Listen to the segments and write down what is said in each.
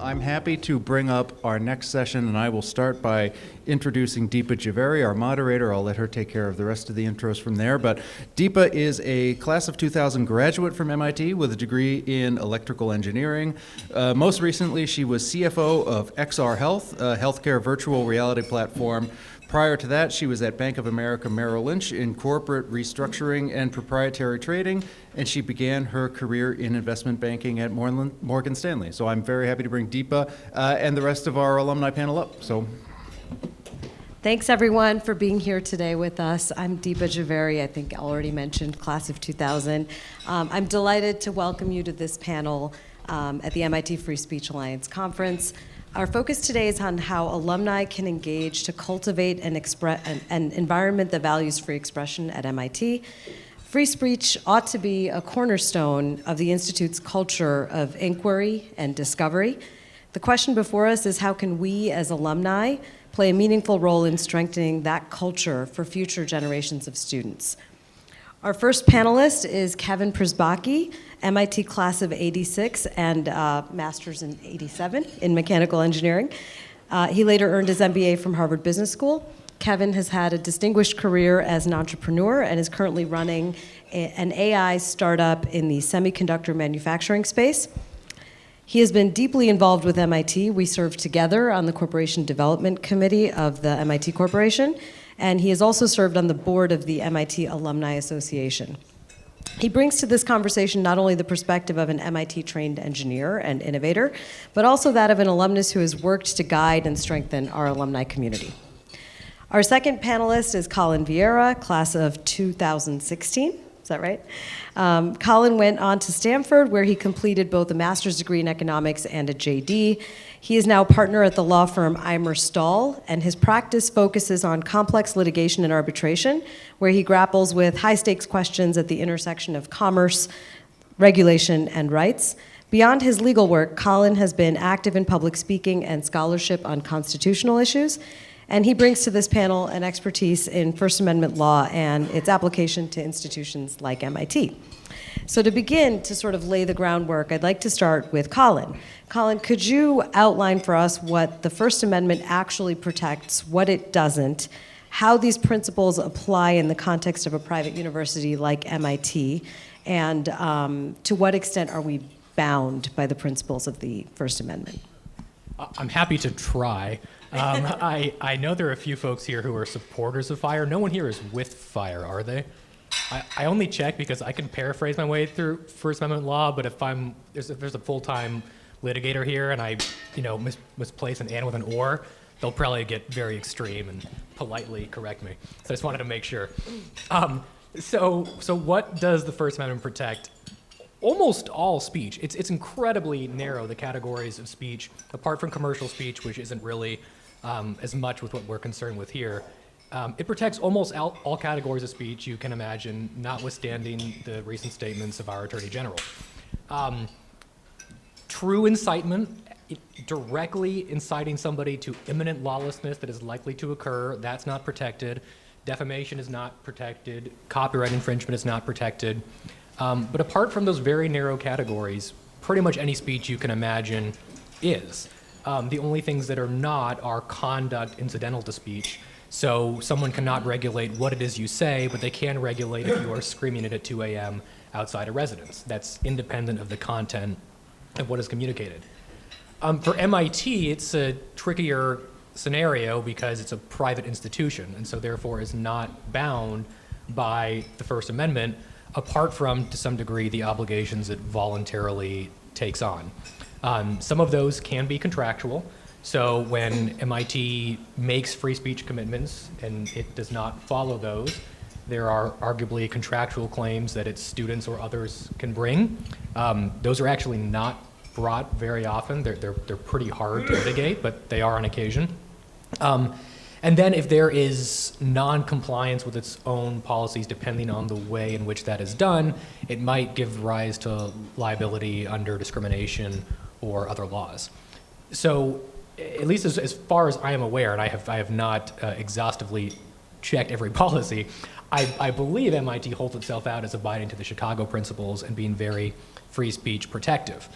I'm happy to bring up our next session, and I will start by introducing Deepa Javeri, our moderator. I'll let her take care of the rest of the intros from there. But Deepa is a class of 2000 graduate from MIT with a degree in electrical engineering. Most recently, she was CFO of XR Health, a healthcare virtual reality platform. Prior to that, she was at Bank of America Merrill Lynch in corporate restructuring and proprietary trading, and she began her career in investment banking at Morgan Stanley. So I'm very happy to bring Deepa and the rest of our alumni panel up. Thanks, everyone, for being here today with us. I'm Deepa Javeri, I think I already mentioned, class of 2000. I'm delighted to welcome you to this panel at the MIT Free Speech Alliance conference. Our focus today is on how alumni can engage to cultivate an environment that values free expression at MIT. Free speech ought to be a cornerstone of the Institute's culture of inquiry and discovery. The question before us is, how can we as alumni play a meaningful role in strengthening that culture for future generations of students? Our first panelist is Kevin Przybocki, MIT class of 86 and master's in 87 in mechanical engineering. He later earned his MBA from Harvard Business School. Kevin has had a distinguished career as an entrepreneur and is currently running an AI startup in the semiconductor manufacturing space. He has been deeply involved with MIT. We served together on the Corporation Development Committee of the MIT Corporation, and he has also served on the board of the MIT Alumni Association. He brings to this conversation not only the perspective of an MIT-trained engineer and innovator, but also that of an alumnus who has worked to guide and strengthen our alumni community. Our second panelist is Colin Vieira, class of 2016. Is that right? Colin went on to Stanford, where he completed both a master's degree in economics and a JD. He is now a partner at the law firm Eimer Stahl, and his practice focuses on complex litigation and arbitration, where he grapples with high-stakes questions at the intersection of commerce, regulation, and rights. Beyond his legal work, Colin has been active in public speaking and scholarship on constitutional issues, and he brings to this panel an expertise in First Amendment law and its application to institutions like MIT. So to begin, to sort of lay the groundwork, I'd like to start with Colin. Colin, could you outline for us what the First Amendment actually protects, what it doesn't, how these principles apply in the context of a private university like MIT, and to what extent are we bound by the principles of the First Amendment? I'm happy to try. I know there are a few folks here who are supporters of FIRE. No one here is with FIRE, are they? I only check because I can paraphrase my way through First Amendment law, but if there's a full-time litigator here and I misplace an and with an or, they'll probably get very extreme and politely correct me. So I just wanted to make sure. So what does the First Amendment protect? Almost all speech. It's incredibly narrow, the categories of speech, apart from commercial speech, which isn't really as much with what we're concerned with here. It protects almost all categories of speech you can imagine, notwithstanding the recent statements of our Attorney General. True incitement, directly inciting somebody to imminent lawlessness that is likely to occur, that's not protected. Defamation is not protected. Copyright infringement is not protected. But apart from those very narrow categories, pretty much any speech you can imagine is. The only things that are not are conduct incidental to speech. So someone cannot regulate what it is you say, but they can regulate if you are screaming it at 2 a.m. outside a residence. That's independent of the content of what is communicated. For MIT, it's a trickier scenario because it's a private institution, and so therefore is not bound by the First Amendment, apart from, to some degree, the obligations it voluntarily takes on. Some of those can be contractual. So when MIT makes free speech commitments and it does not follow those, there are arguably contractual claims that its students or others can bring. Those are actually not brought very often. They're pretty hard to litigate, but they are on occasion. And then if there is non-compliance with its own policies, depending on the way in which that is done, it might give rise to liability under discrimination or other laws. So at least as far as I am aware, and I have not exhaustively checked every policy, I believe MIT holds itself out as abiding to the Chicago principles and being very free speech protective.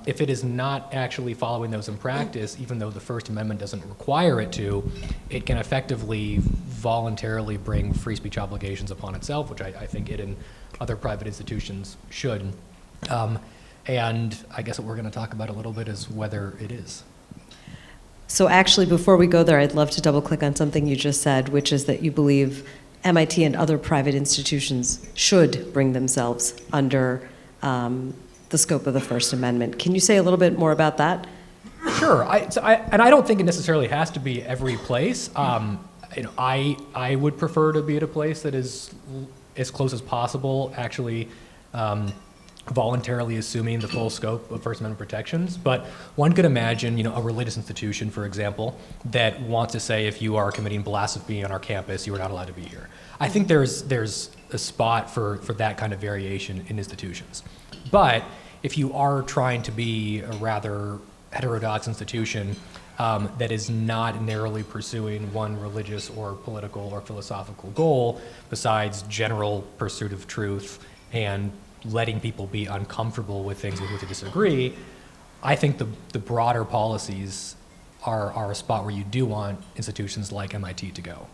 If it is not actually following those in practice, even though the First Amendment doesn't require it to, it can effectively voluntarily bring free speech obligations upon itself, which I think it and other private institutions should. And I guess what we're going to talk about a little bit is whether it is. So actually, before we go there, I'd love to double click on something you just said, which is that you believe MIT and other private institutions should bring themselves under the scope of the First Amendment. Can you say a little bit more about that? Sure, and I don't think it necessarily has to be every place. I would prefer to be at a place that is as close as possible, actually voluntarily assuming the full scope of First Amendment protections. But one could imagine, a religious institution, for example, that wants to say if you are committing blasphemy on our campus, you are not allowed to be here. I think there's a spot for that kind of variation in institutions. But if you are trying to be a rather heterodox institution that is not narrowly pursuing one religious or political or philosophical goal besides general pursuit of truth and letting people be uncomfortable with things with which they disagree, I think the broader policies are a spot where you do want institutions like MIT to go.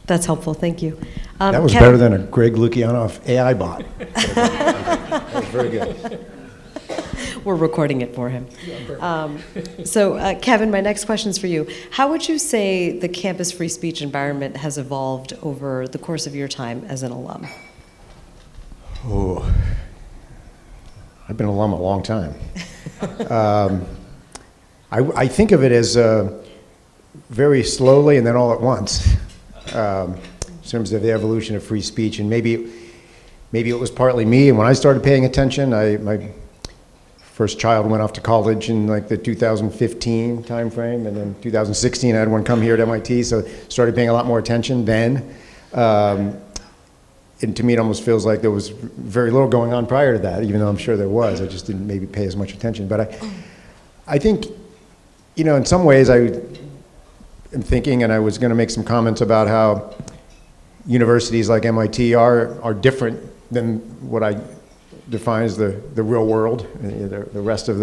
That's helpful, thank you. That was better than a Greg Lukianoff AI bot. That was very good. We're recording it for him. So Kevin, my next question is for you. How would you say the campus free speech environment has evolved over the course of your time as an alum? Oh, I've been an alum a long time. I think of it as very slowly and then all at once, in terms of the evolution of free speech. And maybe it was partly me. And when I started paying attention, my first child went off to college in like the 2015 timeframe, and then 2016 I had one come here at MIT, so started paying a lot more attention then. And to me, it almost feels like there was very little going on prior to that, even though I'm sure there was. I just didn't maybe pay as much attention. But I think, in some ways I am thinking, and I was going to make some comments about how universities like MIT are different than what I define as the real world, the rest of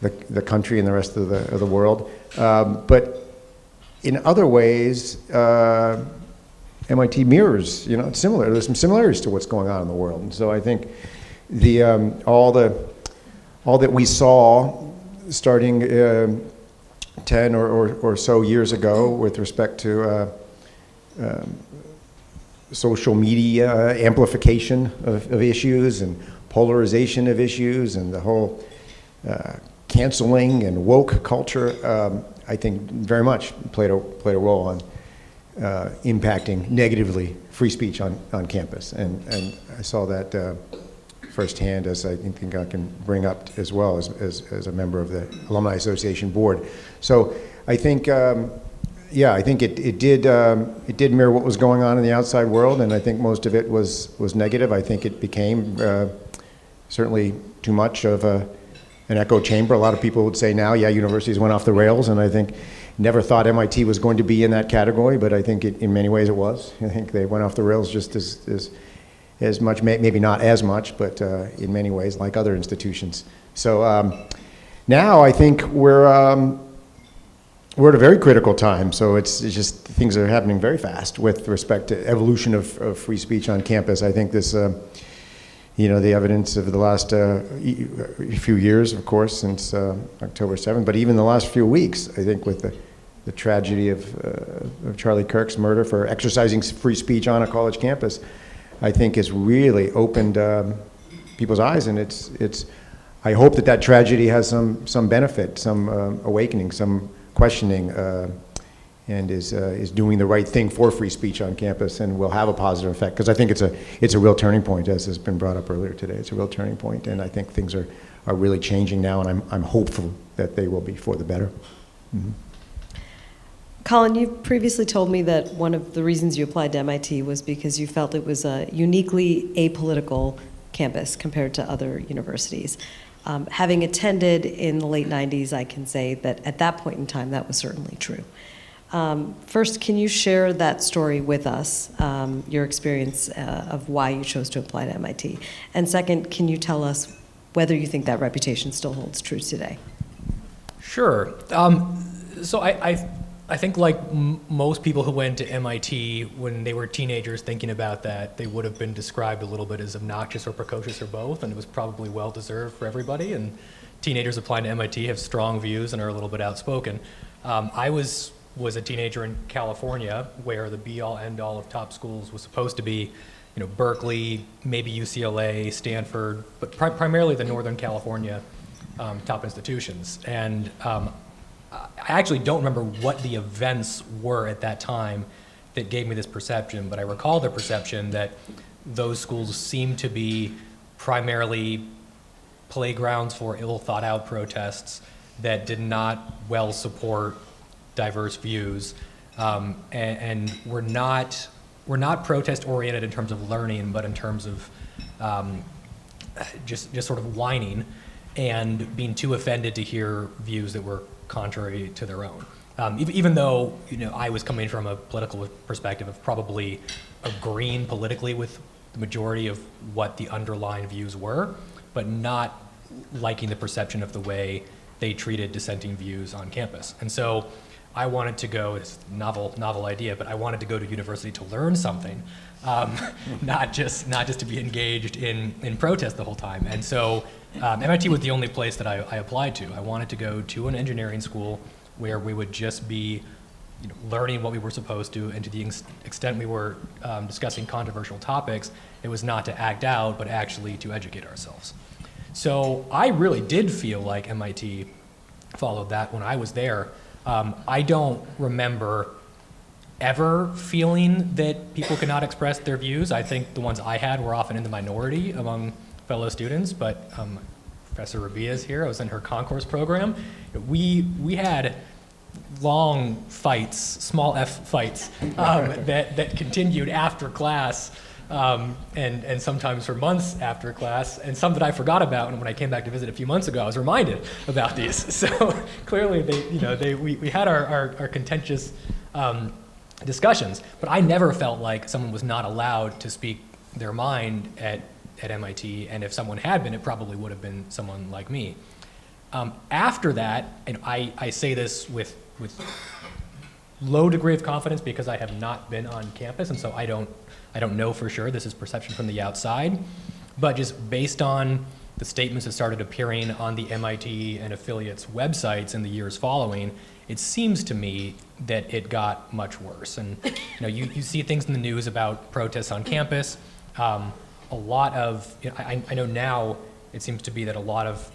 the country and the rest of the world. But in other ways, MIT mirrors, it's similar. There's some similarities to what's going on in the world. And so I think all that we saw starting 10 or so years ago with respect to social media amplification of issues and polarization of issues and the whole canceling and woke culture, I think very much played a role on impacting negatively free speech on campus. And I saw that firsthand, as I think I can bring up as well as a member of the Alumni Association board. So I think, I think it did mirror what was going on in the outside world, and I think most of it was negative. I think it became certainly too much of an echo chamber. A lot of people would say now, universities went off the rails, and I think never thought MIT was going to be in that category, but I think in many ways it was. I think they went off the rails just as much, maybe not as much, but in many ways like other institutions. So now I think we're at a very critical time. So it's just things are happening very fast with respect to evolution of free speech on campus. I think this, the evidence of the last few years, of course, since October 7th, but even the last few weeks, I think with the tragedy of Charlie Kirk's murder for exercising free speech on a college campus, I think has really opened people's eyes, and it's. I hope that tragedy has some benefit, some awakening, some questioning, and is doing the right thing for free speech on campus, and will have a positive effect. Because I think it's a real turning point, as has been brought up earlier today. It's a real turning point, and I think things are really changing now, and I'm hopeful that they will be for the better. Mm-hmm. Colin, you previously told me that one of the reasons you applied to MIT was because you felt it was a uniquely apolitical campus compared to other universities. Having attended in the late 90s, I can say that at that point in time, that was certainly true. First, can you share that story with us, your experience of why you chose to apply to MIT? And second, can you tell us whether you think that reputation still holds true today? Sure. So I think like most people who went to MIT when they were teenagers thinking about that, they would have been described a little bit as obnoxious or precocious or both, and it was probably well-deserved for everybody. And teenagers applying to MIT have strong views and are a little bit outspoken. I was a teenager in California where the be-all, end-all of top schools was supposed to be, Berkeley, maybe UCLA, Stanford, but primarily the Northern California top institutions. And I actually don't remember what the events were at that time that gave me this perception, but I recall the perception that those schools seemed to be primarily playgrounds for ill-thought-out protests that did not well support diverse views, and were not protest-oriented in terms of learning, but in terms of just sort of whining and being too offended to hear views that were contrary to their own. Even though I was coming from a political perspective of probably agreeing politically with the majority of what the underlying views were, but not liking the perception of the way they treated dissenting views on campus. And so I wanted to go, it's a novel idea, but I wanted to go to university to learn something, not just to be engaged in protest the whole time. And so MIT was the only place that I applied to. I wanted to go to an engineering school where we would just be learning what we were supposed to, and to the extent we were discussing controversial topics, it was not to act out, but actually to educate ourselves. So I really did feel like MIT followed that when I was there. I don't remember ever feeling that people could not express their views. I think the ones I had were often in the minority among fellow students, but Professor Rabia is here. I was in her concourse program. We had long fights, small f fights, that continued after class, and sometimes for months after class, and some that I forgot about. And when I came back to visit a few months ago, I was reminded about these. So clearly, we had our contentious discussions, but I never felt like someone was not allowed to speak their mind at MIT, and if someone had been, it probably would have been someone like me. After that, and I say this with low degree of confidence because I have not been on campus, and so I don't know for sure. This is perception from the outside, but just based on the statements that started appearing on the MIT and affiliates websites in the years following, it seems to me that it got much worse. And you see things in the news about protests on campus. A lot of, I know now it seems to be that a lot of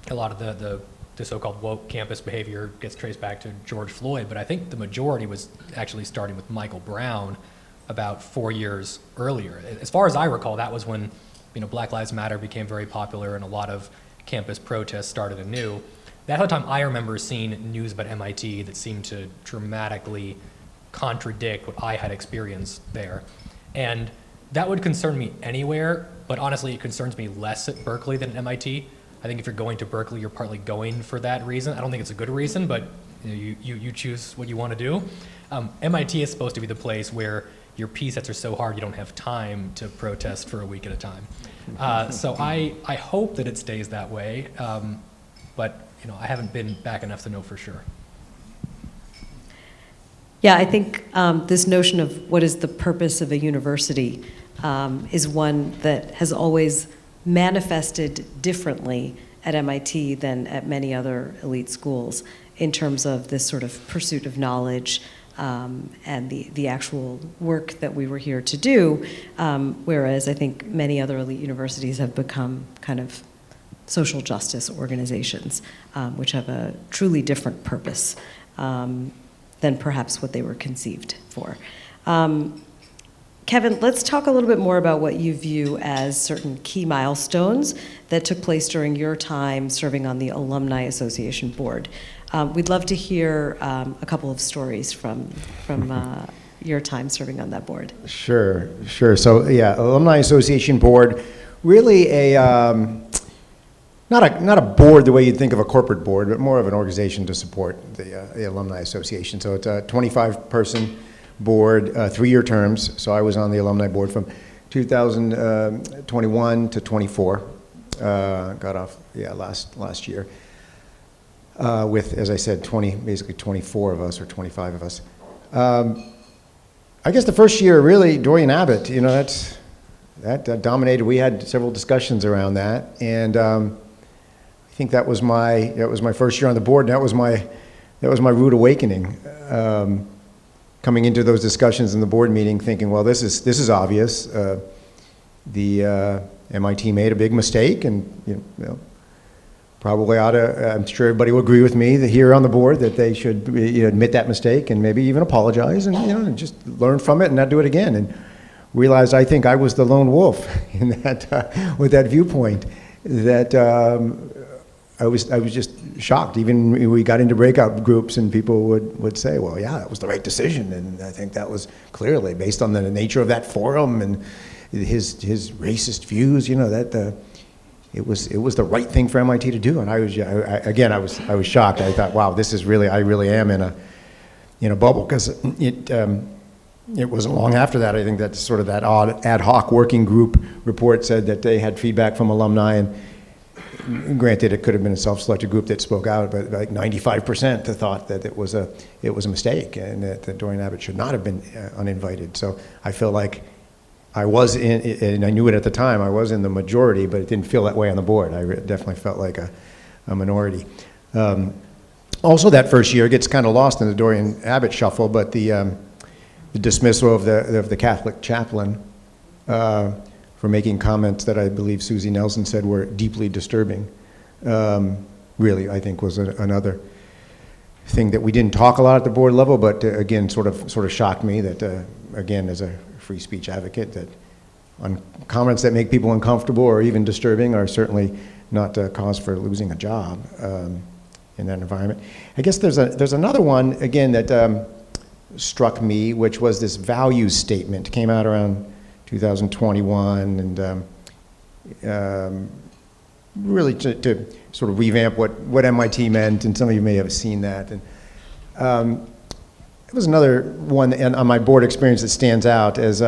the so-called woke campus behavior gets traced back to George Floyd, but I think the majority was actually starting with Michael Brown about 4 years earlier. As far as I recall, that was when Black Lives Matter became very popular and a lot of campus protests started anew. That's the time I remember seeing news about MIT that seemed to dramatically contradict what I had experienced there. And that would concern me anywhere, but honestly, it concerns me less at Berkeley than at MIT. I think if you're going to Berkeley, you're partly going for that reason. I don't think it's a good reason, but you choose what you want to do. MIT is supposed to be the place where your P-sets are so hard you don't have time to protest for a week at a time. So I hope that it stays that way, but I haven't been back enough to know for sure. Yeah, I think this notion of what is the purpose of a university is one that has always manifested differently at MIT than at many other elite schools in terms of this sort of pursuit of knowledge and the actual work that we were here to do, whereas I think many other elite universities have become kind of social justice organizations, which have a truly different purpose than perhaps what they were conceived for. Kevin, let's talk a little bit more about what you view as certain key milestones that took place during your time serving on the Alumni Association board. We'd love to hear a couple of stories from your time serving on that board. Sure. So yeah, Alumni Association board, really not not a board the way you'd think of a corporate board, but more of an organization to support the Alumni Association. So it's a 25-person board, 3-year terms. So I was on the alumni board from 2021 to 24. Got off, last year. With, as I said, basically 24 of us or 25 of us. I guess the first year, really, Dorian Abbott, that dominated. We had several discussions around that, and I think that was my first year on the board. And that was my rude awakening, coming into those discussions in the board meeting, thinking, well, this is obvious. The MIT made a big mistake, and probably ought to. I'm sure everybody will agree with me that here on the board that they should admit that mistake and maybe even apologize and just learn from it and not do it again. And realized I think I was the lone wolf in that with that viewpoint. That I was just shocked. Even when we got into breakout groups and people would say, well, yeah, that was the right decision. And I think that was clearly based on the nature of that forum and his racist views, that it was the right thing for MIT to do. And I was shocked. I thought, wow, I really am in a bubble, because it wasn't long after that, I think, that sort of that odd ad hoc working group report said that they had feedback from alumni, and granted, it could have been a self-selected group that spoke out, but like 95% thought that it was a mistake, and that Dorian Abbott should not have been uninvited. So I feel like I was in, and I knew it at the time, I was in the majority, but it didn't feel that way on the board. I definitely felt like a minority. Also, that first year, it gets kind of lost in the Dorian Abbott shuffle, but the dismissal of the Catholic chaplain for making comments that I believe Susie Nelson said were deeply disturbing, really, I think, was another thing that we didn't talk a lot at the board level, but again, sort of shocked me that, again, as a free speech advocate, that on comments that make people uncomfortable or even disturbing are certainly not a cause for losing a job in that environment. I guess there's another one, again, that struck me, which was this values statement. Came out around 2021, and really to sort of revamp what MIT meant, and some of you may have seen that. And it was another one on my board experience that stands out as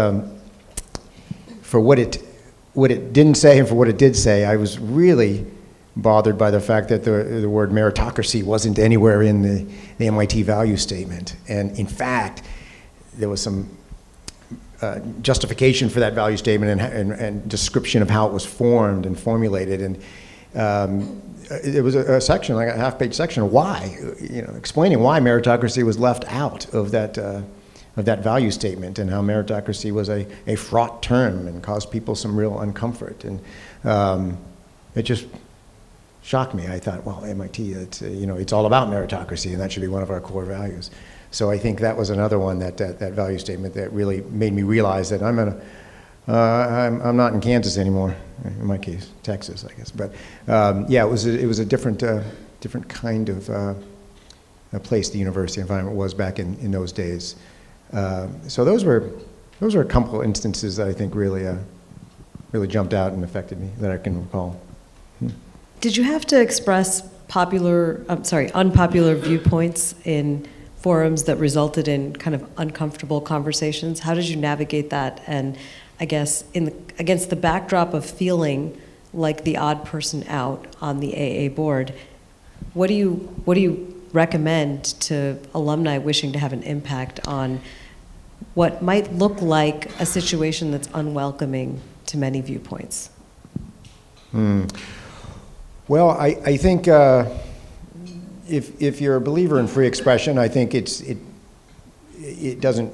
for what it didn't say and for what it did say. I was really bothered by the fact that the word meritocracy wasn't anywhere in the MIT value statement. And in fact, there was some justification for that value statement and description of how it was formed and formulated. And it was a section, like a half-page section, why, explaining why meritocracy was left out of that value statement, and how meritocracy was a fraught term and caused people some real uncomfort. And it just shocked me. I thought, well, MIT, it's all about meritocracy, and that should be one of our core values. So I think that was another one that value statement that really made me realize that I'm not in Kansas anymore. In my case, Texas, I guess. But yeah, it was a different kind of a place the university environment was back in those days. So those were a couple of instances that I think really jumped out and affected me that I can recall. Did you have to express unpopular viewpoints in forums that resulted in kind of uncomfortable conversations? How did you navigate that? And I guess against the backdrop of feeling like the odd person out on the AA board, what do you recommend to alumni wishing to have an impact on what might look like a situation that's unwelcoming to many viewpoints? Well, I think if you're a believer in free expression, I think it doesn't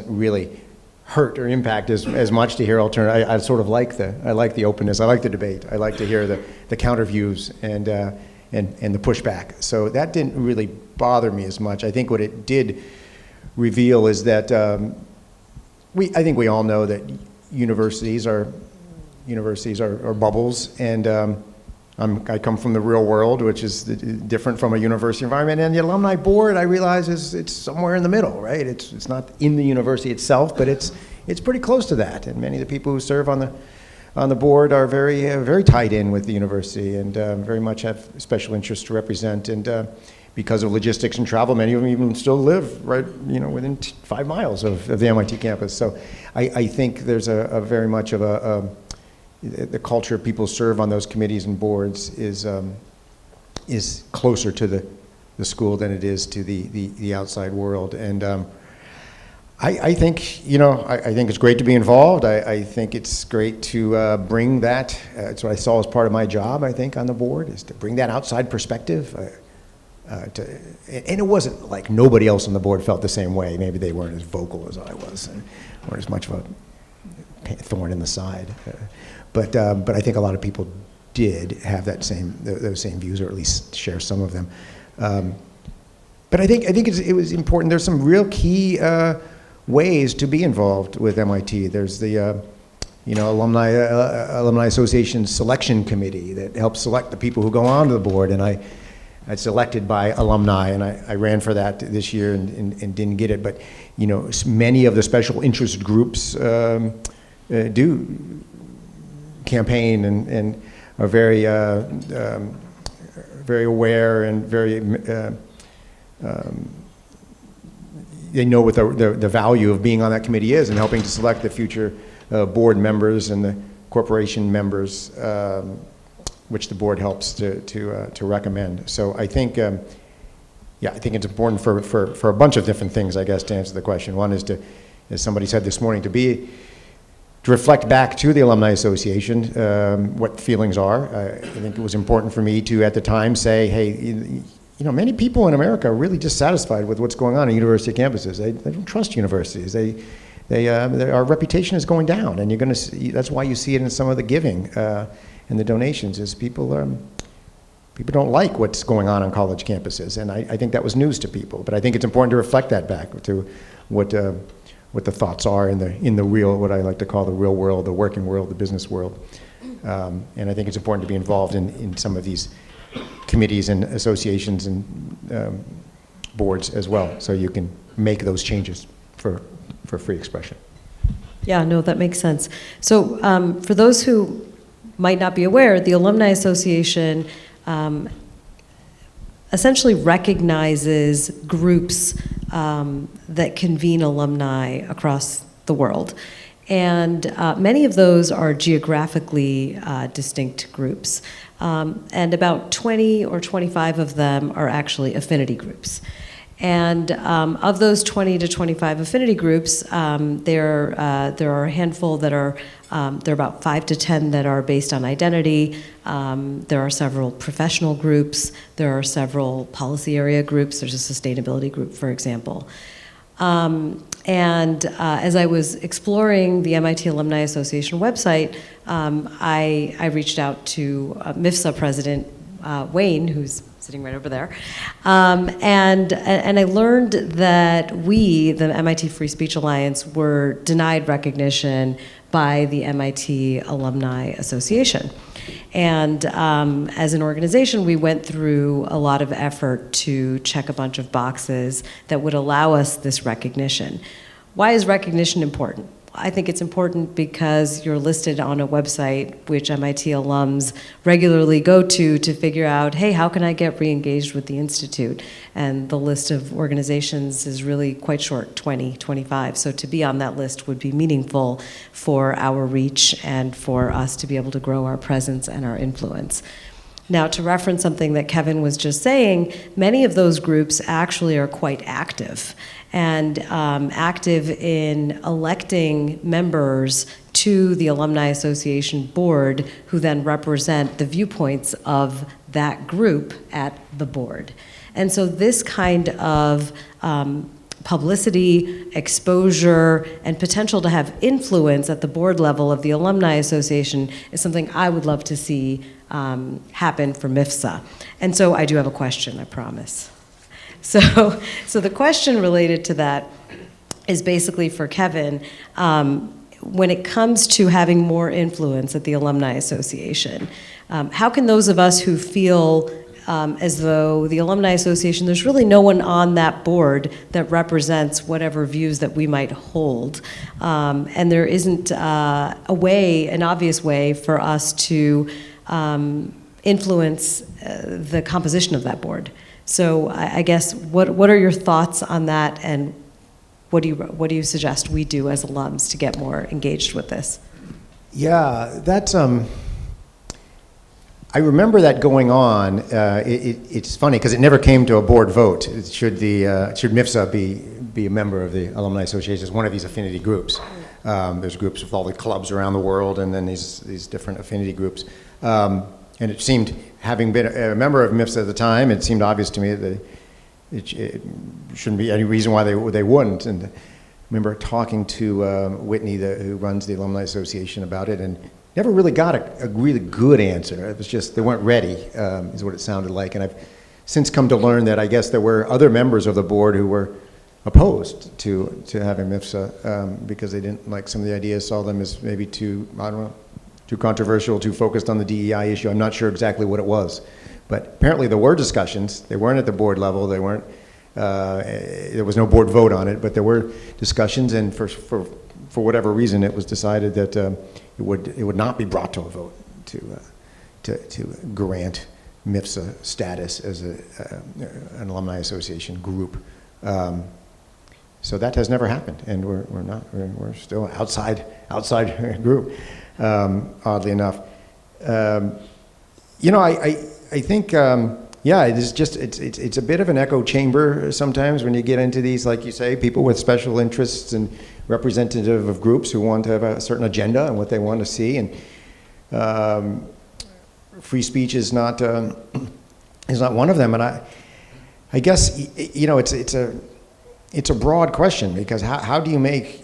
really hurt or impact as much to hear alternative. I sort of like the openness. I like the debate. I like to hear the counter views and the pushback. So that didn't really bother me as much. I think what it did reveal is that I think we all know that universities are bubbles, and I come from the real world, which is different from a university environment. And the alumni board, I realize, it's somewhere in the middle, right? It's not in the university itself, but it's pretty close to that. And many of the people who serve on on the board are very tied in with the university and very much have special interests to represent. And because of logistics and travel, many of them even still live right, within 5 miles of the MIT campus. So I think there's a very much of the culture people serve on those committees and boards is closer to the school than it is to the outside world. And I think, I think it's great to be involved. I think it's great to bring that. That's what I saw as part of my job, I think, on the board, is to bring that outside perspective. And it wasn't like nobody else on the board felt the same way. Maybe they weren't as vocal as I was, and weren't as much of a thorn in the side. But I think a lot of people did have those same views, or at least share some of them. But I think it was important. There's some real key ways to be involved with MIT. There's the Alumni Association Selection Committee that helps select the people who go onto the board, and I selected by alumni, and I ran for that this year and didn't get it. But many of the special interest groups do campaign and are very very aware and very they know what the value of being on that committee is and helping to select the future board members and the corporation members, which the board helps to recommend. So I think, I think it's important for a bunch of different things, I guess, to answer the question. One is to, as somebody said this morning, to reflect back to the Alumni Association what feelings are. I think it was important for me to, at the time, say, hey, many people in America are really dissatisfied with what's going on in university campuses. They don't trust universities. Our reputation is going down, and you're going to see, that's why you see it in some of the giving and the donations, is people don't like what's going on college campuses, and I think that was news to people. But I think it's important to reflect that back to what the thoughts are in the real, what I like to call the real world, the working world, the business world. And I think it's important to be involved in some of these committees and associations and boards as well, so you can make those changes for free expression. Yeah, no, that makes sense. So for those who might not be aware, the Alumni Association essentially recognizes groups that convene alumni across the world. And many of those are geographically distinct groups. And about 20 or 25 of them are actually affinity groups. And of those 20 to 25 affinity groups, there are a handful that are, there are about 5 to 10 that are based on identity. There are several professional groups. There are several policy area groups. There's a sustainability group, for example. As I was exploring the MIT Alumni Association website, I reached out to MFSA President Wayne, who's sitting right over there, and I learned that we, the MIT Free Speech Alliance, were denied recognition by the MIT Alumni Association. And as an organization, we went through a lot of effort to check a bunch of boxes that would allow us this recognition. Why is recognition important? I think it's important because you're listed on a website which MIT alums regularly go to figure out, hey, how can I get re-engaged with the Institute? And the list of organizations is really quite short, 20, 25. So to be on that list would be meaningful for our reach and for us to be able to grow our presence and our influence. Now, to reference something that Kevin was just saying, many of those groups actually are quite active, and active in electing members to the Alumni Association board who then represent the viewpoints of that group at the board. And so this kind of publicity, exposure, and potential to have influence at the board level of the Alumni Association is something I would love to see happen for MFSA. And so I do have a question, I promise. So the question related to that is basically for Kevin. When it comes to having more influence at the Alumni Association, how can those of us who feel as though the Alumni Association, there's really no one on that board that represents whatever views that we might hold. And there isn't an obvious way for us to influence the composition of that board. So I guess, what are your thoughts on that, and what do you suggest we do as alums to get more engaged with this? Yeah, that's, I remember that going on. It's funny because it never came to a board vote. Should MFSA be a member of the Alumni Association as one of these affinity groups? There's groups with all the clubs around the world, and then these different affinity groups. And it seemed, having been a member of MFSA at the time, it seemed obvious to me that it shouldn't be any reason why they wouldn't. And I remember talking to Whitney, who runs the Alumni Association, about it, and never really got a really good answer. It was just, they weren't ready, is what it sounded like. And I've since come to learn that I guess there were other members of the board who were opposed to having MFSA because they didn't like some of the ideas, saw them as maybe too, I don't know, too controversial, too focused on the DEI issue. I'm not sure exactly what it was. But apparently there were discussions. They weren't at the board level. They weren't, there was no board vote on it, but there were discussions, and for whatever reason, it was decided that it would not be brought to a vote to grant MFSA status as an alumni association group. So that has never happened, and we're still outside group. Oddly enough, you know, I think, yeah, it is just, it's a bit of an echo chamber sometimes when you get into these, like you say, people with special interests and representative of groups who want to have a certain agenda and what they want to see. And free speech is not one of them. And I guess, you know, it's a broad question, because how do you make,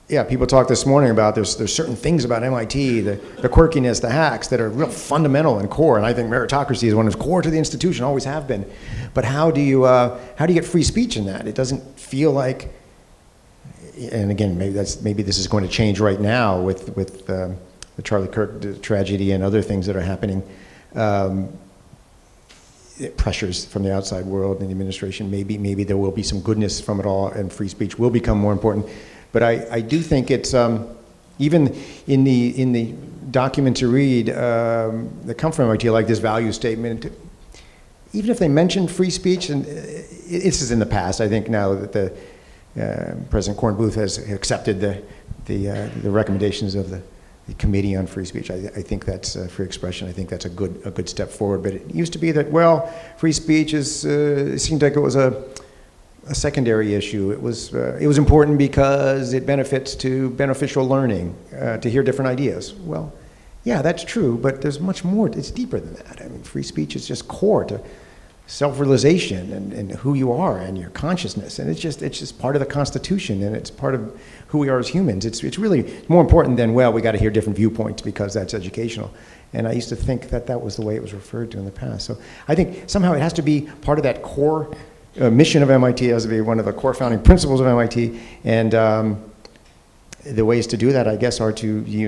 yeah, people talked this morning about there's certain things about MIT, the quirkiness, the hacks that are real fundamental and core, and I think meritocracy is one that's core to the institution, always have been. But how do you get free speech in that? It doesn't feel like, and again, maybe this is going to change right now with the Charlie Kirk tragedy and other things that are happening. Pressures from the outside world and the administration. Maybe there will be some goodness from it all, and free speech will become more important. But I do think it's, even in the documents you read that come from MIT, like this value statement, even if they mention free speech, and this is in the past, I think now that the President Kornbluth has accepted the recommendations of the Committee on Free Speech. I think that's free expression. I think that's a good step forward. But it used to be that, well, free speech it seemed like it was a secondary issue. It was important because it benefits to beneficial learning, to hear different ideas. Well, yeah, that's true, but there's much more. It's deeper than that. I mean, free speech is just core to self-realization and who you are and your consciousness, and it's just part of the Constitution, and it's part of who we are as humans. It's really more important than, well, we got to hear different viewpoints because that's educational. And I used to think that was the way it was referred to in the past. So I think somehow it has to be part of that core mission of MIT, has to be one of the core founding principles of MIT, and the ways to do that, I guess, are to be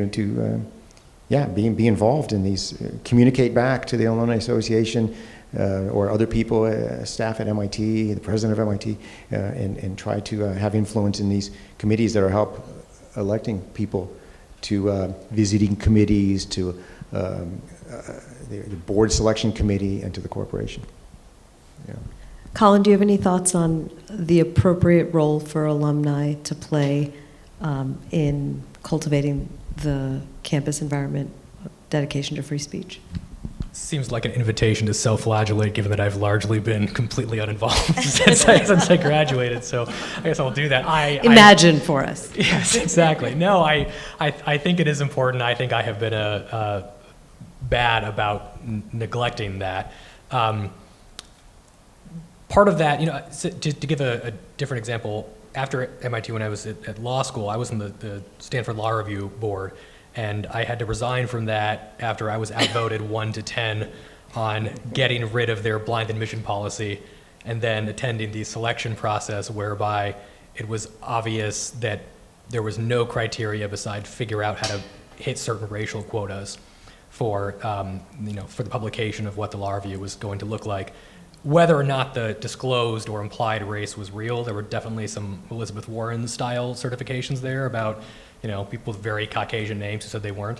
involved in these, communicate back to the Alumni Association or other people, staff at MIT, the president of MIT, and try to have influence in these committees that are help electing people to visiting committees, to the board selection committee, and to the corporation. Yeah. Colin, do you have any thoughts on the appropriate role for alumni to play in cultivating the campus environment, dedication to free speech? Seems like an invitation to self-flagellate, given that I've largely been completely uninvolved since I graduated. So I guess I'll do that. Imagine for us. Yes, exactly. No, I think it is important. I think I have been bad about neglecting that. Part of that, to give a different example, after MIT, when I was at law school, I was in the Stanford Law Review Board, and I had to resign from that after I was outvoted 1 to 10 on getting rid of their blind admission policy, and then attending the selection process whereby it was obvious that there was no criteria besides figure out how to hit certain racial quotas for, for the publication of what the law review was going to look like. Whether or not the disclosed or implied race was real, there were definitely some Elizabeth Warren-style certifications there about, people with very Caucasian names who said they weren't.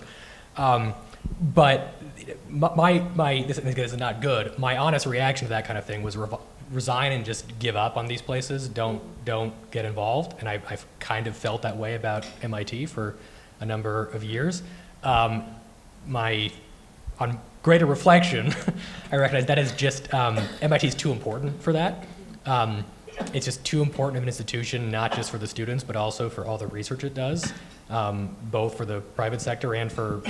But this is not good. My honest reaction to that kind of thing was resign and just give up on these places. Don't get involved. And I've kind of felt that way about MIT for a number of years. On greater reflection, I recognize that is just, MIT is too important for that. It's just too important of an institution, not just for the students, but also for all the research it does, both for the private sector and for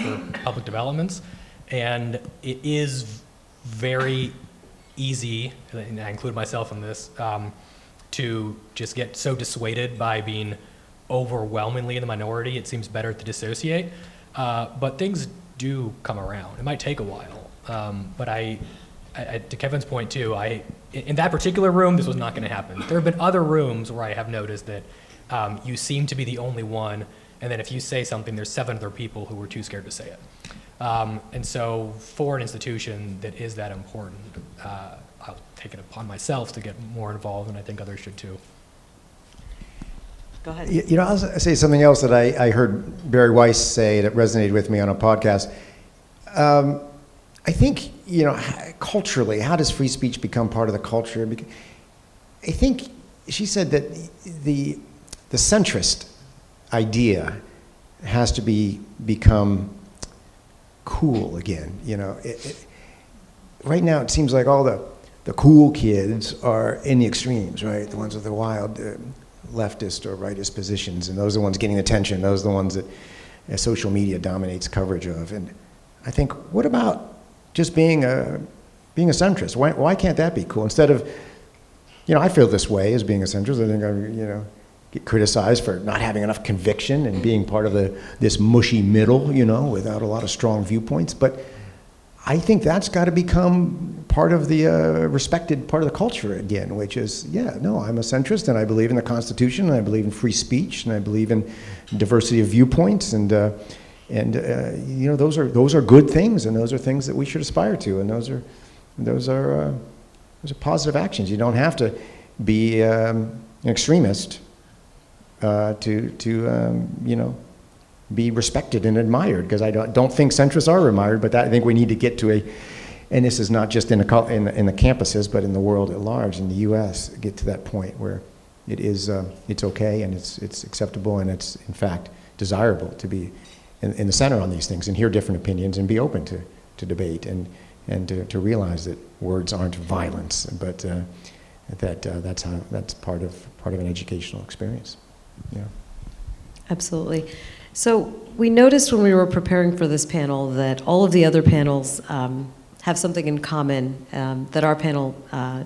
public developments. And it is very easy, and I include myself in this, to just get so dissuaded by being overwhelmingly in the minority, it seems better to dissociate. But things do come around. It might take a while. But to Kevin's point too, in that particular room, this was not going to happen. There have been other rooms where I have noticed that you seem to be the only one, and then if you say something, there's 7 other people who were too scared to say it. And so for an institution that is that important, I'll take it upon myself to get more involved, and I think others should too. Go ahead. I'll say something else that I heard Barry Weiss say that resonated with me on a podcast. I think, culturally, how does free speech become part of the culture? I think she said that the centrist idea has to become cool again. Right now it seems like all the cool kids are in the extremes, right? The ones with the wild leftist or rightist positions, and those are the ones getting attention. Those are the ones that social media dominates coverage of. And I think, what about just being a centrist? Why can't that be cool? Instead of, I feel this way as being a centrist. I think I, get criticized for not having enough conviction and being part of this mushy middle, without a lot of strong viewpoints. But I think that's got to become part of the respected part of the culture again, which is, I'm a centrist, and I believe in the Constitution, and I believe in free speech, and I believe in diversity of viewpoints, and those are good things, and those are things that we should aspire to, and those are positive actions. You don't have to be an extremist to be respected and admired, because I don't think centrists are admired, but I think we need to get to and this is not just in the campuses, but in the world at large, in the U.S., get to that point where it is it's okay and it's acceptable, and it's in fact desirable to be in the center on these things and hear different opinions and be open to debate and to realize that words aren't violence, but that's part of an educational experience. Yeah. Absolutely. So we noticed when we were preparing for this panel that all of the other panels have something in common that our panel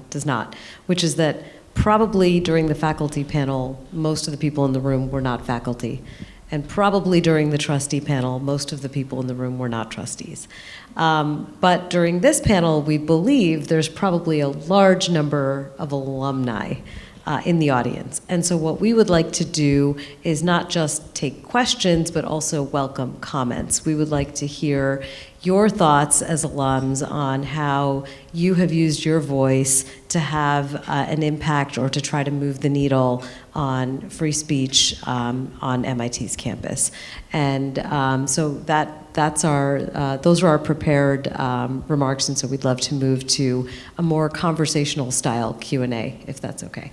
does not, which is that probably during the faculty panel, most of the people in the room were not faculty. And probably during the trustee panel, most of the people in the room were not trustees. But during this panel, we believe there's probably a large number of alumni in the audience. And so what we would like to do is not just take questions, but also welcome comments. We would like to hear your thoughts as alums on how you have used your voice to have an impact or to try to move the needle on free speech on MIT's campus. And so those are our prepared remarks, and so we'd love to move to a more conversational style Q&A, if that's okay.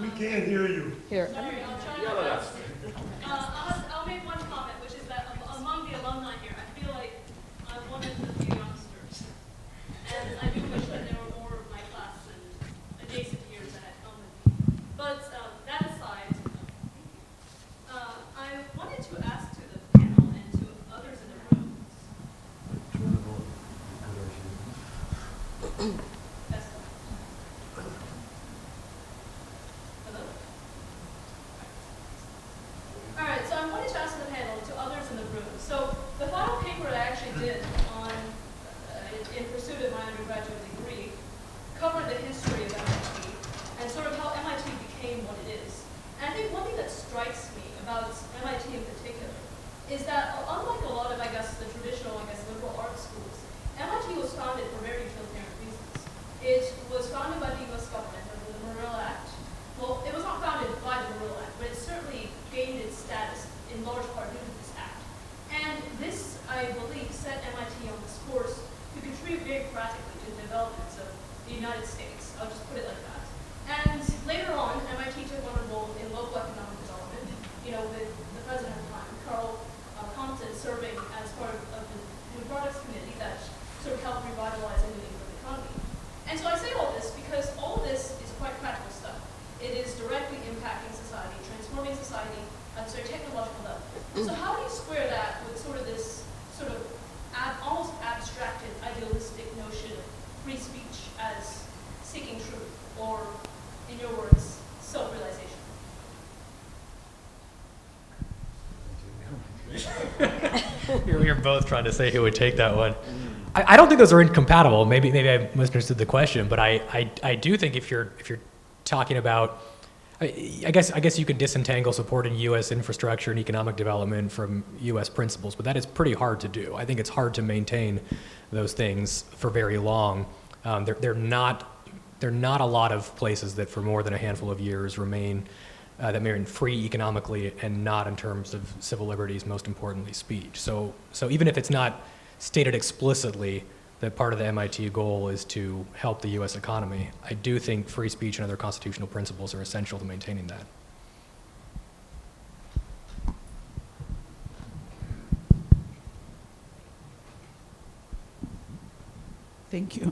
We can't hear you. Here. Sorry, I'll try my best. I'll make one comment, which is that among the alumni here, I feel like I'm one of the few youngsters. And I do wish that there were more of my class and adjacent years at Alumni. But that aside, I wanted to ask to the panel and to others in the room. Hello? founded for very utilitarian reasons. It was founded by the U.S. government under the Morrill Act. Well, it was not founded by the Morrill Act, but it certainly gained its status in large part due to this act. And this, I believe, set MIT on this course to contribute very practically to the developments of the United States. I'll just put it like that. And later on, MIT took on a role in local economic development, with the president at the time, Carl Compton, serving as part of the New Products Committee that sort of helped revitalize the New England economy. And so I say all this because all of this is quite practical stuff. It is directly impacting society, transforming society at a sort of technological level. So how do you square that with sort of this sort of almost abstracted, idealistic notion of free speech as seeking truth, or, in your words, self-realization? You're both trying to say who would take that one. I don't think those are incompatible. Maybe I misunderstood the question, but I do think if you're talking about, I guess you could disentangle supporting U.S. infrastructure and economic development from U.S. principles, but that is pretty hard to do. I think it's hard to maintain those things for very long. They're not a lot of places that for more than a handful of years remain that remain free economically and not in terms of civil liberties, most importantly speech. So even if it's not stated explicitly that part of the MIT goal is to help the U.S. economy, I do think free speech and other constitutional principles are essential to maintaining that. Thank you.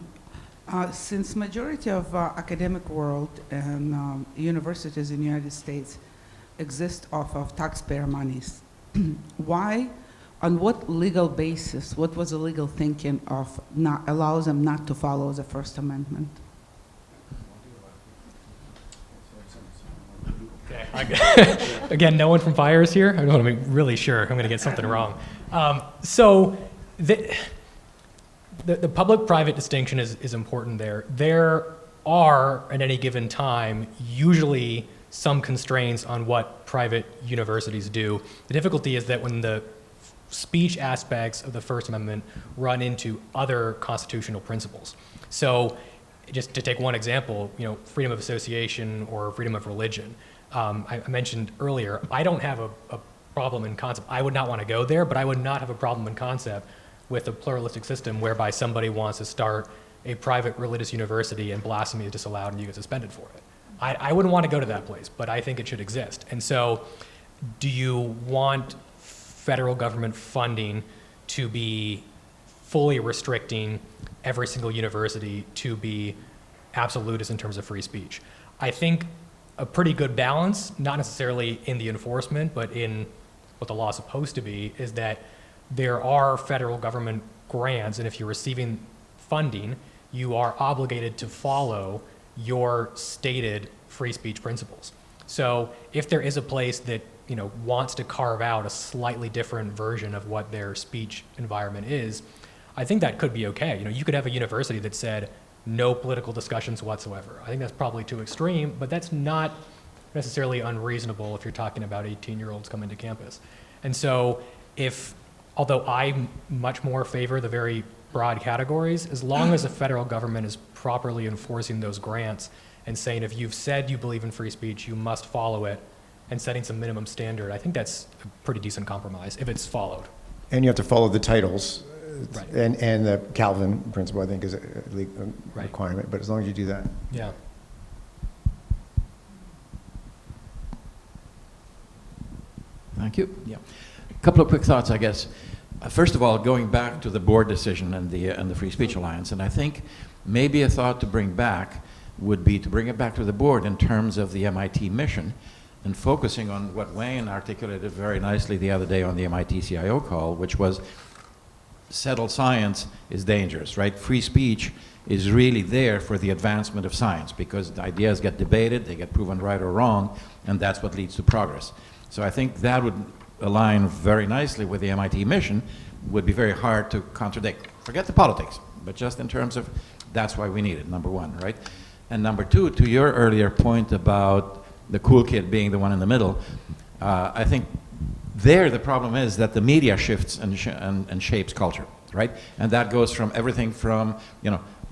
Since majority of academic world and universities in the United States exist off of taxpayer monies, why, on what legal basis, what was the legal thinking of not allows them not to follow the First Amendment? Okay. Again, no one from fire is here. I want to be really sure I'm going to get something wrong. So the public-private distinction is important there. There are, at any given time, usually some constraints on what private universities do. The difficulty is that when the speech aspects of the First Amendment run into other constitutional principles. So just to take one example, freedom of association or freedom of religion. I mentioned earlier, I don't have a problem in concept. I would not want to go there, but I would not have a problem in concept with a pluralistic system whereby somebody wants to start a private religious university and blasphemy is disallowed and you get suspended for it. I wouldn't want to go to that place, but I think it should exist. And so do you want federal government funding to be fully restricting every single university to be absolutist in terms of free speech? I think a pretty good balance, not necessarily in the enforcement, but in what the law is supposed to be, is that there are federal government grants, and if you're receiving funding, you are obligated to follow your stated free speech principles. So if there is a place that wants to carve out a slightly different version of what their speech environment is, I think that could be okay. You could have a university that said no political discussions whatsoever. I think that's probably too extreme, but that's not necessarily unreasonable if you're talking about 18-year-olds coming to campus. And so although I much more favor the very broad categories, as long as the federal government is properly enforcing those grants and saying if you've said you believe in free speech, you must follow it, and setting some minimum standard, I think that's a pretty decent compromise if it's followed. And you have to follow the titles. Right. And the Calvin principle, I think, is a requirement, but as long as you do that. Yeah. Thank you. Yeah. A couple of quick thoughts, I guess. First of all, going back to the board decision and the Free Speech Alliance, and I think maybe a thought to bring back would be to bring it back to the board in terms of the MIT mission and focusing on what Wayne articulated very nicely the other day on the MIT CIO call, which was settled science is dangerous, right? Free speech is really there for the advancement of science because the ideas get debated, they get proven right or wrong, and that's what leads to progress. So I think that would align very nicely with the MIT mission, would be very hard to contradict. Forget the politics, but just in terms of that's why we need it, number one, right? And number two, to your earlier point about the cool kid being the one in the middle, I think There, the problem is that the media shifts and shapes culture, right? And that goes from everything from,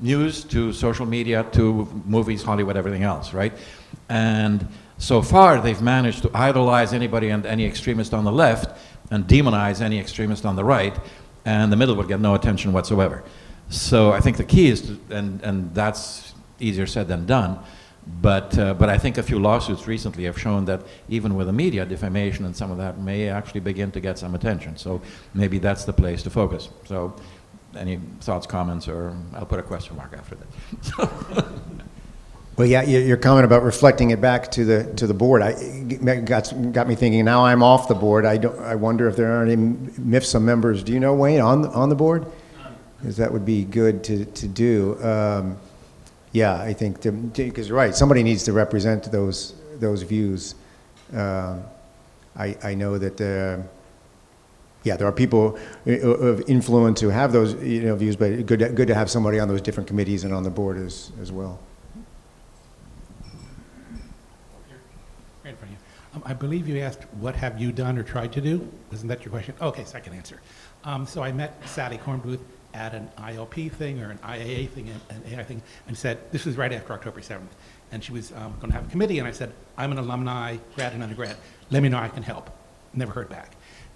news to social media to movies, Hollywood, everything else, right? And so far, they've managed to idolize anybody and any extremist on the left and demonize any extremist on the right, and the middle would get no attention whatsoever. So I think the key is to, and that's easier said than done, but I think a few lawsuits recently have shown that even with the media, defamation and some of that may actually begin to get some attention. So maybe that's the place to focus. So any thoughts, comments, or I'll put a question mark after that. Well, yeah, your comment about reflecting it back to the board, got me thinking. Now I'm off the board. I wonder if there are any MFSA members. Do you know, Wayne, on the board? Because that would be good to do. Yeah, I think because you're right. Somebody needs to represent those views. I know that there are people of influence who have those views, but good to have somebody on those different committees and on the board as well. Right in front of you. I believe you asked, what have you done or tried to do? Wasn't that your question? Okay, so I can answer. So I met Sally Kornbluth at an IOP thing or an IAA thing, an AI thing, and said, this was right after October 7th, and she was going to have a committee, and I said, I'm an alumni, grad and undergrad. Let me know I can help. Never heard back.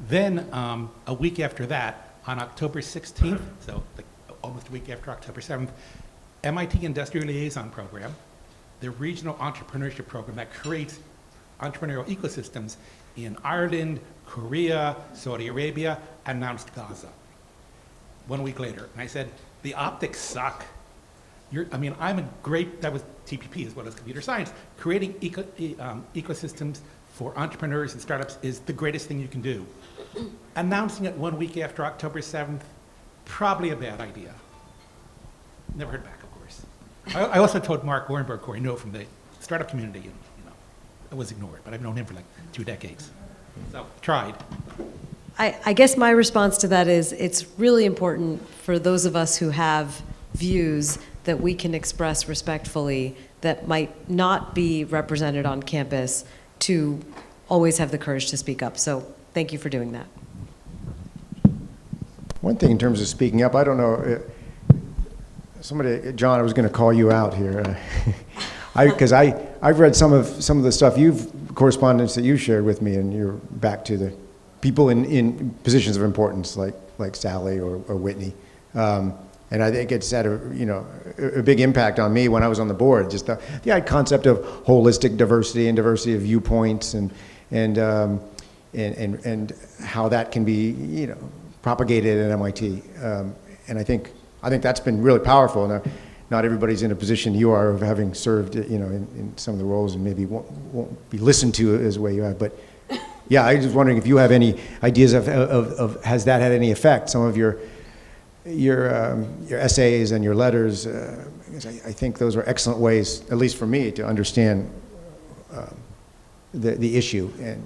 Then a week after that, on October 16th, so almost a week after October 7th, MIT Industrial Liaison Program, the regional entrepreneurship program that creates entrepreneurial ecosystems in Ireland, Korea, Saudi Arabia, announced Gaza. 1 week later, and I said, the optics suck. I'm a great, that was TPP as well as computer science. Creating ecosystems for entrepreneurs and startups is the greatest thing you can do. Announcing it 1 week after October 7th, probably a bad idea. Never heard back, of course. I also told Mark Warrenberg, who I know from the startup community, and it was ignored, but I've known him for like 2 decades. So, tried. I guess my response to that is it's really important for those of us who have views that we can express respectfully that might not be represented on campus to always have the courage to speak up. So thank you for doing that. One thing in terms of speaking up, I don't know, John, I was going to call you out here. Because I've read some of the correspondence that you shared with me, and you're back to the people in positions of importance like Sally or Whitney. And I think it's had a big impact on me when I was on the board. Just the concept of holistic diversity and diversity of viewpoints and how that can be propagated at MIT. And I think that's been really powerful. Now, not everybody's in a position you are of having served in some of the roles and maybe won't be listened to as the way you have. But yeah, I was just wondering if you have any ideas of has that had any effect? Some of your essays and your letters, because I think those are excellent ways, at least for me, to understand the issue and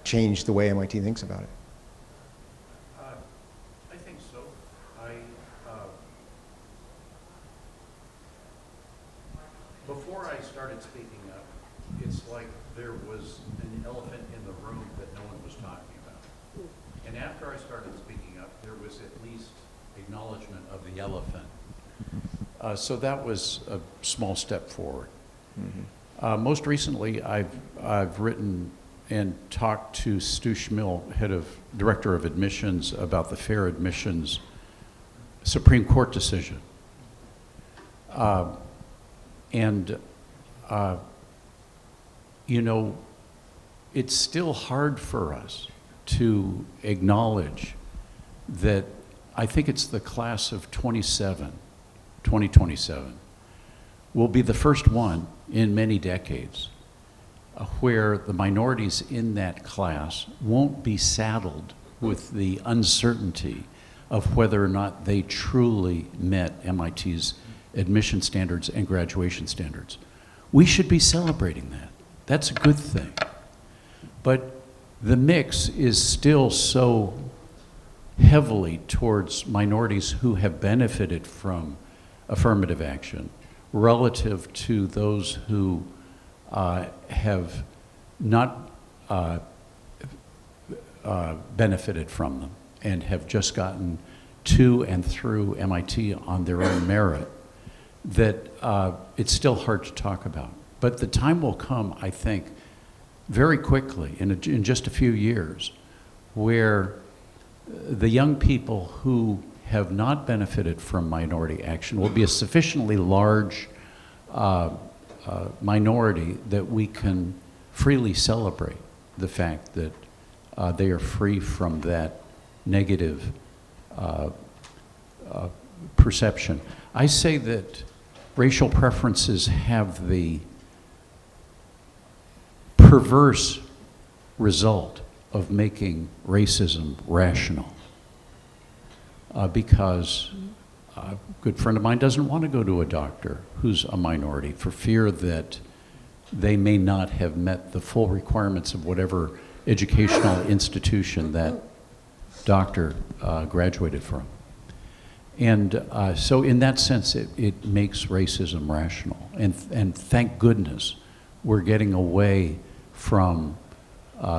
change the way MIT thinks about it. I think so. Before I started speaking up, it's like there was an elephant in the room that no one was talking about. And after I started speaking up, there was at least acknowledgement of the elephant. So that was a small step forward. Mm-hmm. Most recently, I've written and talked to Stu Schmill, Director of Admissions, about the Fair Admissions Supreme Court decision. It's still hard for us to acknowledge that I think it's the class of 2027, will be the first one in many decades where the minorities in that class won't be saddled with the uncertainty of whether or not they truly met MIT's admission standards and graduation standards. We should be celebrating that. That's a good thing. But the mix is still so heavily towards minorities who have benefited from affirmative action relative to those who have not benefited from them and have just gotten to and through MIT on their own merit, that it's still hard to talk about. But the time will come, I think, very quickly, in just a few years, where the young people who have not benefited from minority action will be a sufficiently large minority that we can freely celebrate the fact that they are free from that negative perception. I say that racial preferences have the perverse result of making racism rational. Because a good friend of mine doesn't want to go to a doctor who's a minority for fear that they may not have met the full requirements of whatever educational institution that doctor graduated from. And so in that sense, it makes racism rational. And thank goodness we're getting away from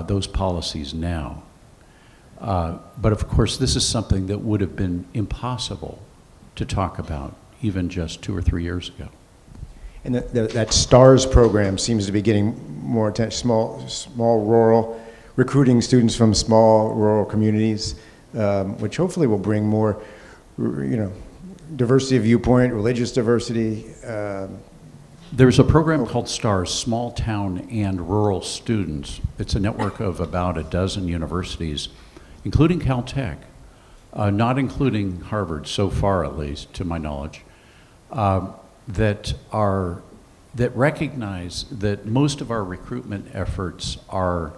those policies now. But of course, this is something that would have been impossible to talk about even just 2 or 3 years ago. And that STARS program seems to be getting more attention, small rural, recruiting students from small rural communities, which hopefully will bring more, diversity of viewpoint, religious diversity. There's a program called STARS, Small Town and Rural Students. It's a network of about a dozen universities, including Caltech, not including Harvard so far at least, to my knowledge, that recognize that most of our recruitment efforts are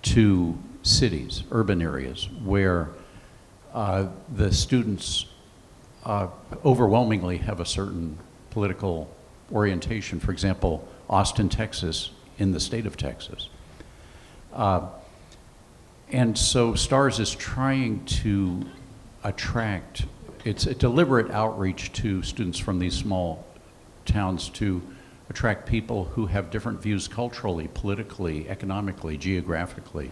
to cities, urban areas, where the students overwhelmingly have a certain political orientation. For example, Austin, Texas, in the state of Texas. And so STARS is trying to attract, it's a deliberate outreach to students from these small towns to attract people who have different views culturally, politically, economically, geographically.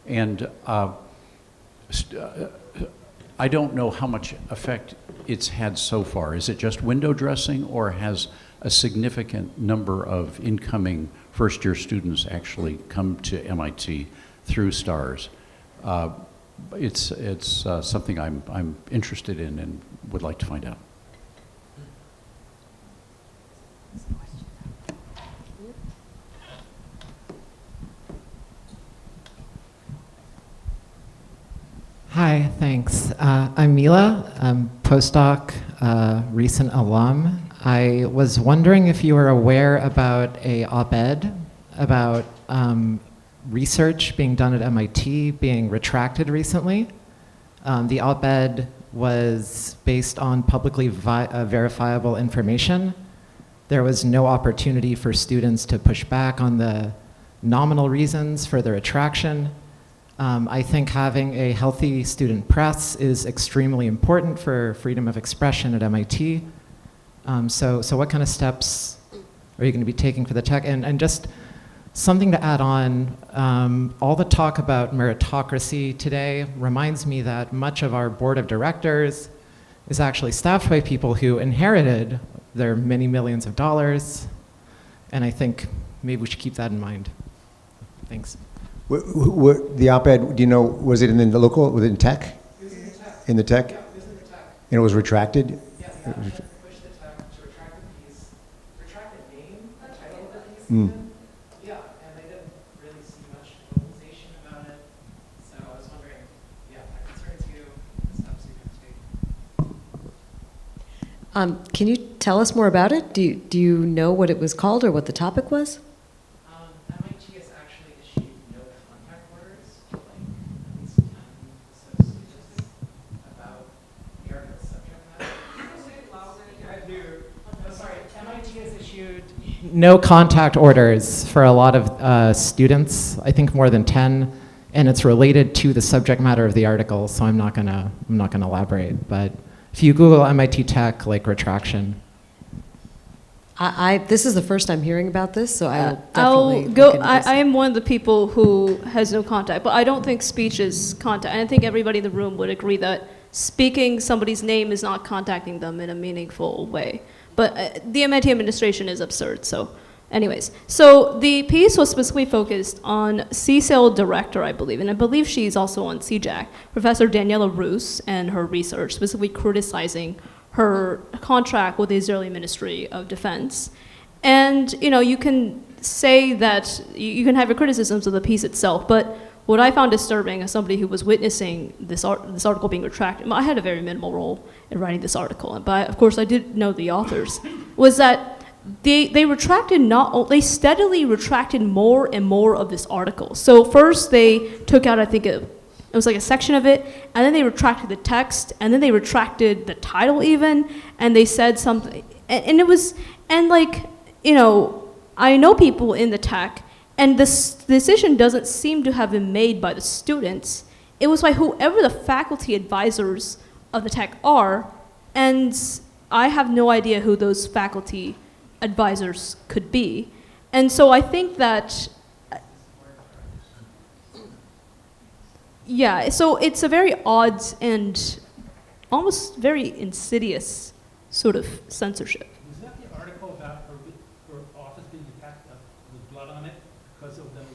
And I don't know how much effect it's had so far. Is it just window dressing, or has a significant number of incoming first-year students actually come to MIT through STARS? It's something I'm interested in and would like to find out. Hi, thanks. I'm Mila. I'm postdoc, recent alum. I was wondering if you were aware about a op-ed about research being done at MIT being retracted recently. The op-ed was based on publicly verifiable information. There was no opportunity for students to push back on the nominal reasons for the retraction. I think having a healthy student press is extremely important for freedom of expression at MIT. So what kind of steps are you going to be taking for the tech? And just something to add on, all the talk about meritocracy today reminds me that much of our board of directors is actually staffed by people who inherited their many millions of dollars. And I think maybe we should keep that in mind. Thanks. The op-ed, do you know, was it in the local, was it in tech? It was in the tech. In the tech? Yeah, it was in the tech. And it was retracted? Yes, I pushed the tech to retract the piece, retract the name, the title of the piece even. Yeah, and they didn't really see much mobilization about it. So I was wondering, yeah, that concerns you, the steps you can take. Can you tell us more about it? Do you know what it was called or what the topic was? MIT has actually issued no contact orders to like at least 10 associates about the article subject matter. I'm sorry, MIT has issued no contact orders for a lot of students, I think more than 10, and it's related to the subject matter of the article, so I'm not gonna elaborate, but if you Google MIT Tech, like retraction. This is the first I'm hearing about this, so I will I'll definitely go. look into this. I am one of the people who has no contact, but I don't think speech is contact. And I think everybody in the room would agree that speaking somebody's name is not contacting them in a meaningful way. But the MIT administration is absurd, so anyways. So the piece was specifically focused on CSAIL director, I believe, and I believe she's also on CJAC, Professor Daniela Roos, and her research, specifically criticizing her contract with the Israeli Ministry of Defense. And, you know, you can say that, you can have your criticisms of the piece itself, but what I found disturbing as somebody who was witnessing this article being retracted, I had a very minimal role in writing this article, but of course I did know the authors, was that they steadily retracted more and more of this article. So first they took out, I think it was like a section of it, and then they retracted the text, and then they retracted the title even, and they said something, and it was, and like, you know, I know people in the tech, and this decision doesn't seem to have been made by the students. It was by whoever the faculty advisors of the tech are, and I have no idea who those faculty advisors could be. And so I think that, yeah, so it's a very odd and almost very insidious sort of censorship. Was that the article about her office being attacked with blood on it because of those?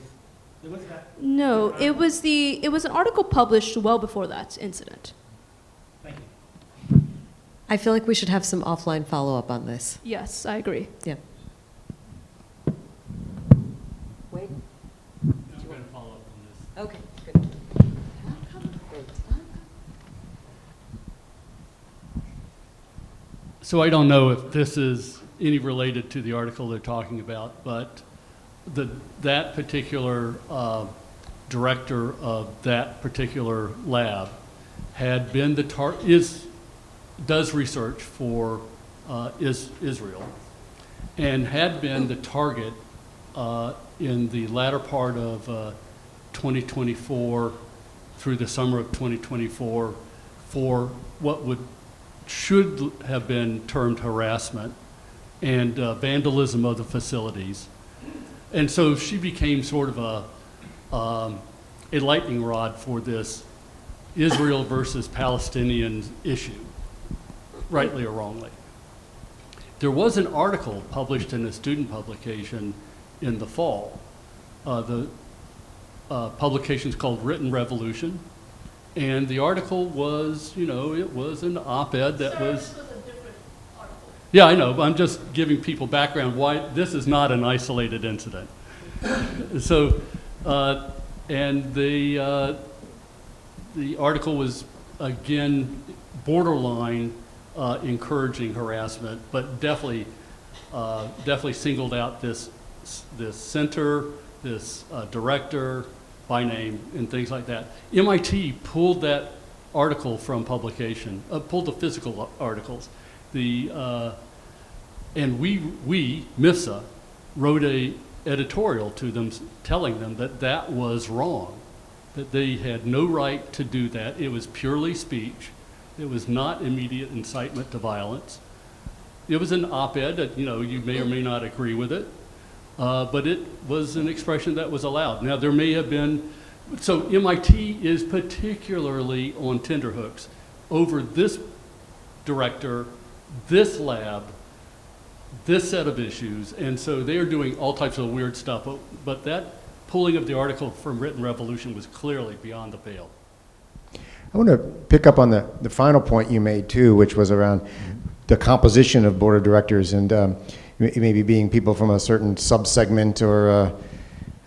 There was that. No, it was an article published well before that incident. Thank you. I feel like we should have some offline follow-up on this. Yes, I agree. Yeah. I'm Wait. going to follow up on this. Okay, good. So I don't know if this is any related to the article they're talking about, but that particular director of that particular lab had been does research for Israel, and had been the target in the latter part of 2024 through the summer of 2024 for what should have been termed harassment and vandalism of the facilities. And so she became sort of a lightning rod for this Israel versus Palestinian issue, rightly or wrongly. There was an article published in a student publication in the fall. The publication is called Written Revolution. And the article was, you know, it was an op-ed that was... This was a different article. Yeah, I know, but I'm just giving people background why this is not an isolated incident. So, and the article was, again, borderline encouraging harassment, but definitely singled out this center, this director by name, and things like that. MIT pulled that article from publication, pulled the physical articles. And we, MFSA, wrote a editorial to them telling them that that was wrong, that they had no right to do that. It was purely speech. It was not immediate incitement to violence. It was an op-ed that, you know, you may or may not agree with it, but it was an expression that was allowed. Now, there may have been, so MIT is particularly on tenterhooks over this director, this lab, this set of issues, and so they are doing all types of weird stuff, but that pulling of the article from Written Revolution was clearly beyond the pale. I want to pick up on the final point you made too, which was around the composition of board of directors and maybe being people from a certain subsegment or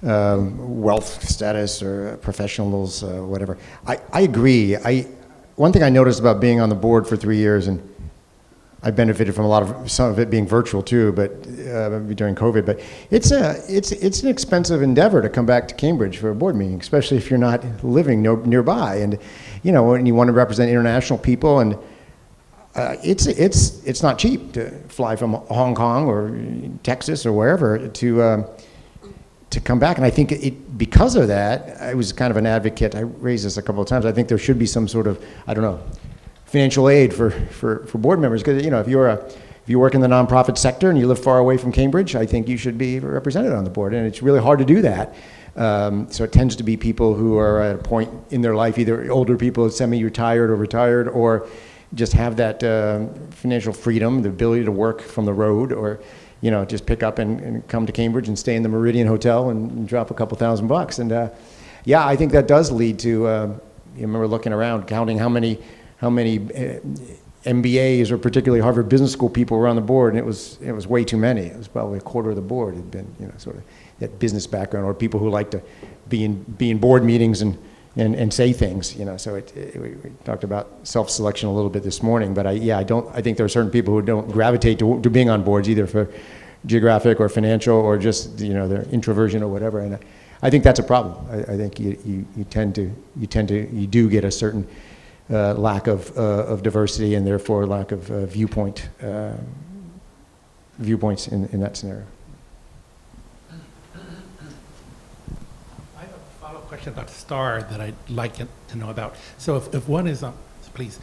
wealth status or professionals, whatever. I agree. One thing I noticed about being on the board for 3 years, and I benefited from some of it being virtual too, but during COVID. But it's an expensive endeavor to come back to Cambridge for a board meeting, especially if you're not living nearby. And you know, when you want to represent international people, and it's not cheap to fly from Hong Kong or Texas or wherever to come back. And I think because of that, I was kind of an advocate. I raised this a couple of times. I think there should be some sort of, I don't know, financial aid for board members, because you know, if you're if you work in the nonprofit sector and you live far away from Cambridge, I think you should be represented on the board. And it's really hard to do that. So it tends to be people who are at a point in their life, either older people, semi-retired or retired, or just have that financial freedom, the ability to work from the road, or just pick up and come to Cambridge and stay in the Meridian Hotel and drop a couple $1,000. And yeah, I think that does lead to, you remember looking around, counting how many MBAs or particularly Harvard Business School people were on the board, and it was way too many. It was probably a quarter of the board had been, sort of that business background, or people who like to be in board meetings and say things, So we talked about self-selection a little bit this morning, but I think there are certain people who don't gravitate to being on boards either for geographic or financial or just their introversion or whatever. And I think that's a problem. I think you do get a certain lack of diversity and therefore lack of viewpoints in that scenario. I have a follow-up question about STAR that I'd like to know about. So if one is, please,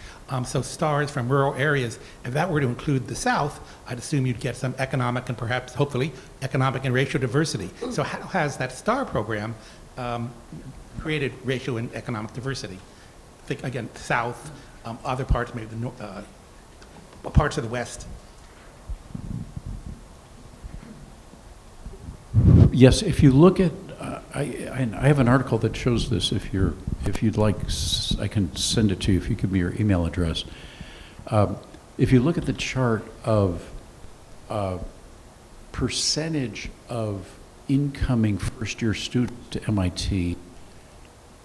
so STARs from rural areas, if that were to include the South, I'd assume you'd get some economic and perhaps, hopefully, economic and racial diversity. So how has that STAR program created racial and economic diversity? Think, again, South, other parts, maybe the parts of the West. Yes, if you look at, I have an article that shows this. If you'd like, I can send it to you if you give me your email address. If you look at the chart of percentage of incoming first-year students to MIT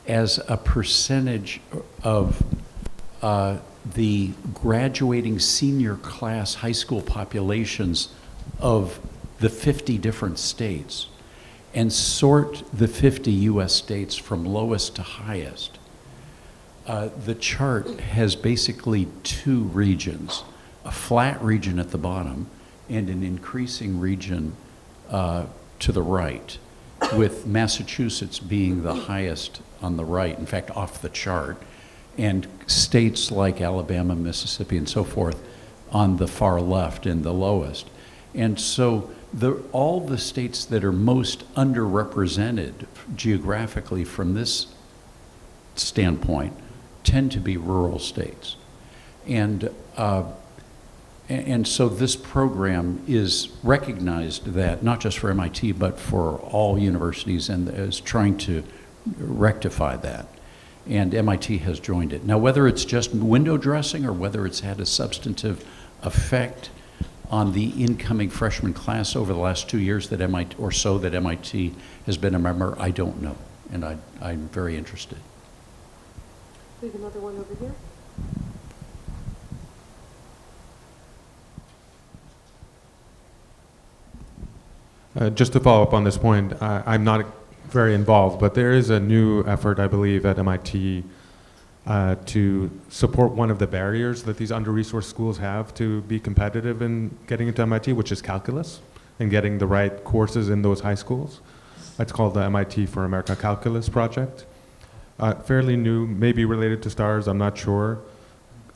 as a percentage of the graduating senior class high school populations of the 50 different states, and sort the 50 US states from lowest to highest, the chart has basically two regions, a flat region at the bottom and an increasing region to the right, with Massachusetts being the highest on the right, in fact, off the chart, and states like Alabama, Mississippi, and so forth on the far left and the lowest. And so all the states that are most underrepresented geographically from this standpoint tend to be rural states. And so this program is recognized that, not just for MIT, but for all universities, and is trying to rectify that. And MIT has joined it. Now, whether it's just window dressing or whether it's had a substantive effect on the incoming freshman class over the last 2 years that MIT has been a member, I don't know, and I'm very interested. We have another one over here. Just to follow up on this point, I'm not very involved, but there is a new effort, I believe, at MIT to support one of the barriers that these under-resourced schools have to be competitive in getting into MIT, which is calculus, and getting the right courses in those high schools. It's called the MIT for America Calculus Project. Fairly new, maybe related to STARS, I'm not sure.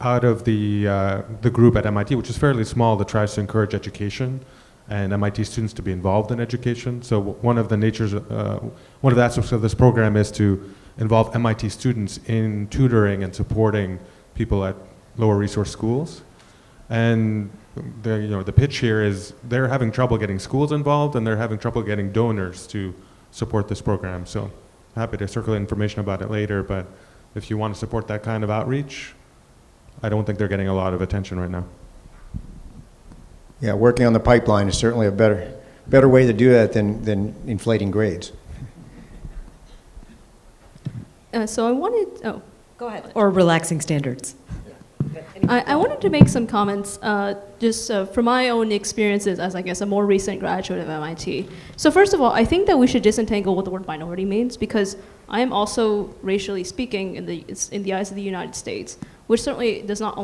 Out of the group at MIT, which is fairly small, that tries to encourage education and MIT students to be involved in education. So one of the aspects of this program is to involve MIT students in tutoring and supporting people at lower resource schools. And the pitch here is they're having trouble getting schools involved, and they're having trouble getting donors to support this program. So happy to circulate information about it later, but if you want to support that kind of outreach, I don't think they're getting a lot of attention right now. Yeah, working on the pipeline is certainly a better way to do that than inflating grades. So I wanted, Go ahead. Or relaxing standards. I wanted to make some comments just from my own experiences as, I guess, a more recent graduate of MIT. So first of all, I think that we should disentangle what the word minority means, because I am also, racially speaking, in the eyes of the United States, which certainly is not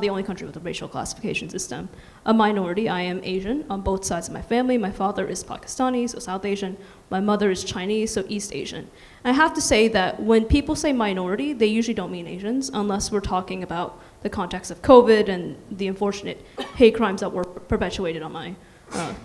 the only country with a racial classification system, a minority. I am Asian on both sides of my family. My father is Pakistani, so South Asian. My mother is Chinese, so East Asian. I have to say that when people say minority, they usually don't mean Asians, unless we're talking about the context of COVID and the unfortunate hate crimes that were perpetuated on my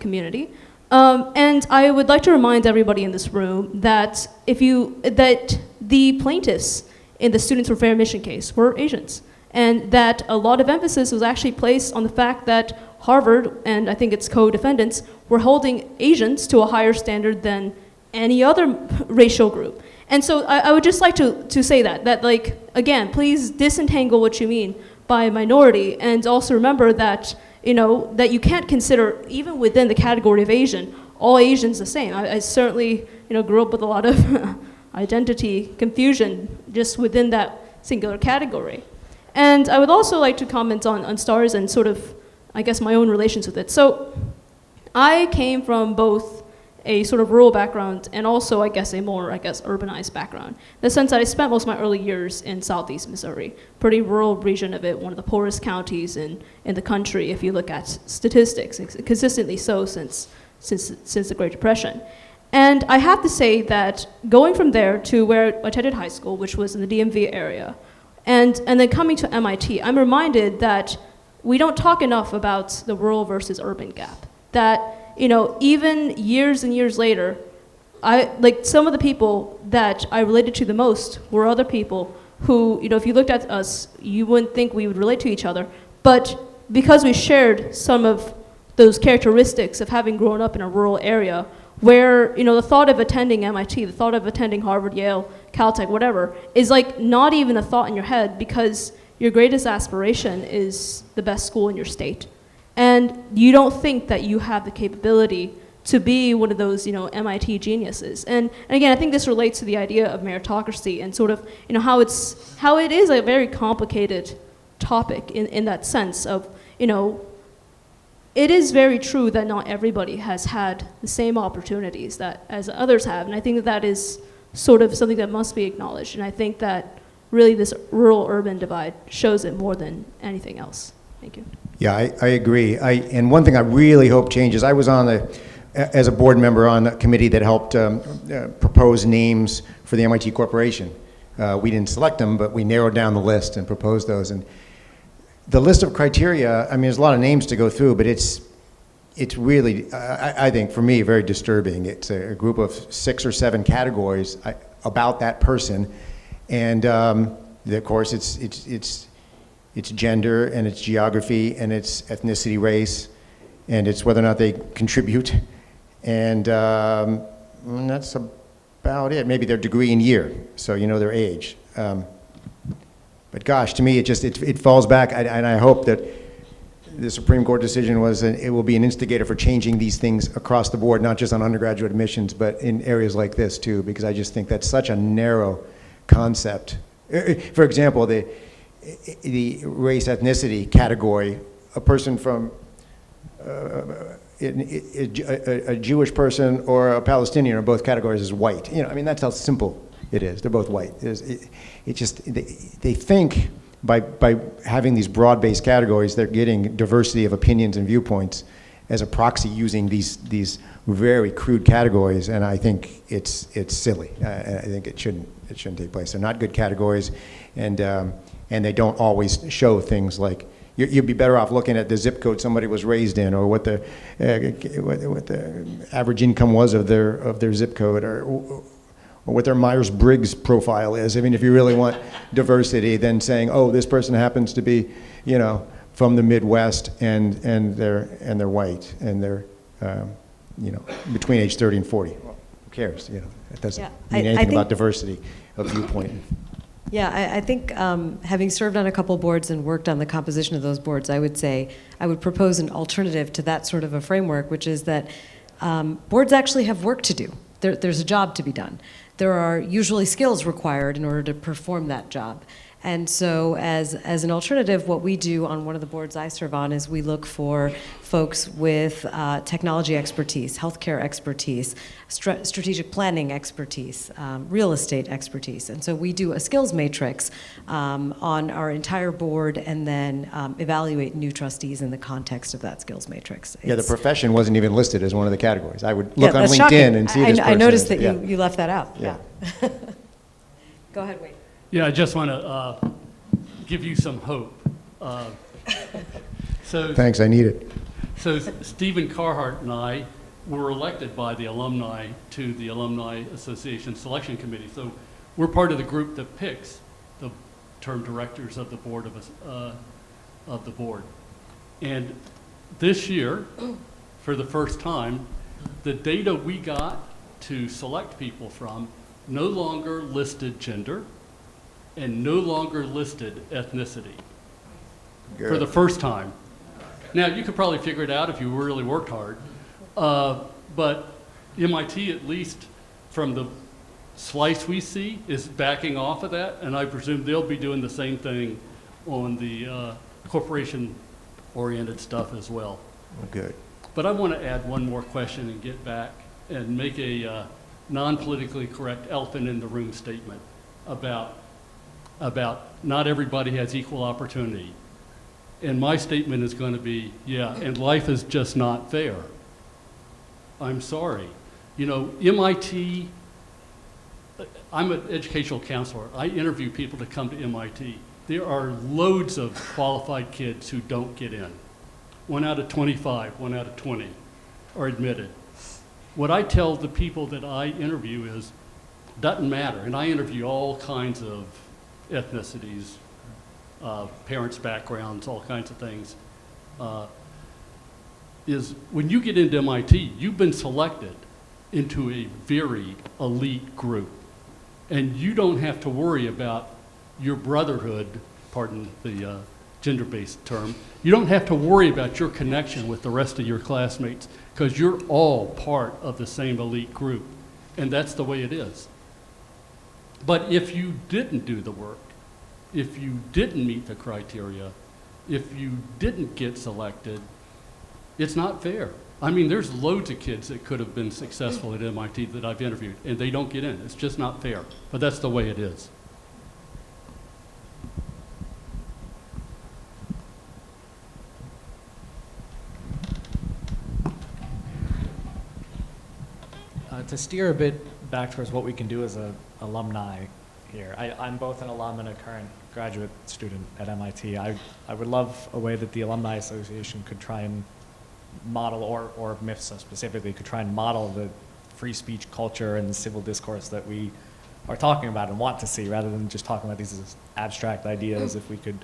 community. And I would like to remind everybody in this room that that the plaintiffs in the Students for Fair Admission case were Asians, and that a lot of emphasis was actually placed on the fact that Harvard, and I think its co-defendants, were holding Asians to a higher standard than any other racial group. And so I would just like to say that like, again, please disentangle what you mean by minority, and also remember that, that you can't consider, even within the category of Asian, all Asians the same. I certainly, grew up with a lot of identity confusion just within that singular category. And I would also like to comment on STARS and sort of, I guess, my own relations with it. So I came from both a sort of rural background and also, I guess, a more, urbanized background. In the sense that I spent most of my early years in southeast Missouri, pretty rural region of it, one of the poorest counties in the country, if you look at statistics, consistently so since the Great Depression. And I have to say that going from there to where I attended high school, which was in the DMV area, and then coming to MIT, I'm reminded that we don't talk enough about the rural versus urban gap. That, even years and years later, some of the people that I related to the most were other people who, if you looked at us, you wouldn't think we would relate to each other. But because we shared some of those characteristics of having grown up in a rural area, where, the thought of attending MIT, the thought of attending Harvard, Yale, Caltech, whatever, is like not even a thought in your head, because your greatest aspiration is the best school in your state. And you don't think that you have the capability to be one of those, MIT geniuses. And again, I think this relates to the idea of meritocracy and sort of, how it is a very complicated topic in that sense of, it is very true that not everybody has had the same opportunities that as others have. And I think that is sort of something that must be acknowledged. And I think that really this rural-urban divide shows it more than anything else. Thank you. Yeah, I agree. And one thing I really hope changes, I was as a board member on a committee that helped propose names for the MIT Corporation. We didn't select them, but we narrowed down the list and proposed those. And the list of criteria, there's a lot of names to go through, but it's really, I think, for me, very disturbing. It's a group of 6 or 7 categories about that person. And of course, it's gender, and it's geography, and it's ethnicity, race, and it's whether or not they contribute. And that's about it. Maybe their degree and year, so their age. But gosh, to me, it falls back, and I hope that the Supreme Court decision it will be an instigator for changing these things across the board, not just on undergraduate admissions, but in areas like this too, because I just think that's such a narrow concept. For example, the race ethnicity category, a person from a Jewish person or a Palestinian are both categories as white. That's how simple it is. They're both white. They think by having these broad-based categories, they're getting diversity of opinions and viewpoints as a proxy using these very crude categories, and I think it's silly. I think it shouldn't take place. They're not good categories, and they don't always show things like you'd be better off looking at the zip code somebody was raised in, or what the average income was of their zip code, or what their Myers-Briggs profile is. If you really want diversity, then saying, oh, this person happens to be, from the Midwest and they're white and they're, between age 30 and 40. Well, who cares? It doesn't mean anything about diversity of viewpoint. Yeah, I think having served on a couple boards and worked on the composition of those boards, I would say I would propose an alternative to that sort of a framework, which is that boards actually have work to do. There's a job to be done. There are usually skills required in order to perform that job. And so as an alternative, what we do on one of the boards I serve on is we look for folks with technology expertise, healthcare expertise, strategic planning expertise, real estate expertise. And so we do a skills matrix on our entire board and then evaluate new trustees in the context of that skills matrix. Yeah, the profession wasn't even listed as one of the categories. I would look on LinkedIn shocking. and see this person. I noticed that you left that out. Yeah. Go ahead, Wade. Yeah, I just want to give you some hope. Thanks, I need it. So Stephen Carhart and I were elected by the alumni to the Alumni Association Selection Committee. So we're part of the group that picks the term directors of the board of the board. And this year, for the first time, the data we got to select people from no longer listed gender and no longer listed ethnicity. Good. For the first time. Now, you could probably figure it out if you really worked hard, but MIT, at least from the slice we see, is backing off of that, and I presume they'll be doing the same thing on the corporation-oriented stuff as well. Good. But I want to add one more question and get back and make a non-politically correct elephant in the room statement about not everybody has equal opportunity. And my statement is going to be, yeah, and life is just not fair. I'm sorry. You know, MIT, I'm an educational counselor. I interview people to come to MIT. There are loads of qualified kids who don't get in. 1 out of 25, 1 out of 20 are admitted. What I tell the people that I interview is, doesn't matter. And I interview all kinds of ethnicities, parents' backgrounds, all kinds of things, is when you get into MIT, you've been selected into a very elite group. And you don't have to worry about your brotherhood, pardon the gender-based term, you don't have to worry about your connection with the rest of your classmates because you're all part of the same elite group. And that's the way it is. But if you didn't do the work, if you didn't meet the criteria, if you didn't get selected, it's not fair. I mean, there's loads of kids that could have been successful at MIT that I've interviewed, and they don't get in. It's just not fair. But that's the way it is. To steer a bit back towards what we can do as an alumni here. I'm both an alum and a current graduate student at MIT. I would love a way that the Alumni Association could try and model, or MFSA specifically, could try and model the free speech culture and the civil discourse that we are talking about and want to see, rather than just talking about these as abstract ideas. If we could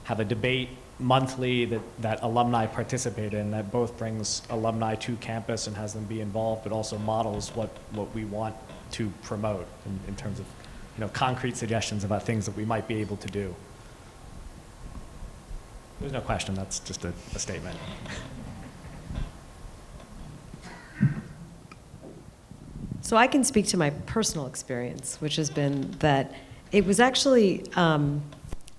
have a debate monthly that alumni participate in, that both brings alumni to campus and has them be involved, but also models what we want to promote in terms of, you know, concrete suggestions about things that we might be able to do. There's no question, that's just a statement. So I can speak to my personal experience, which has been that it was actually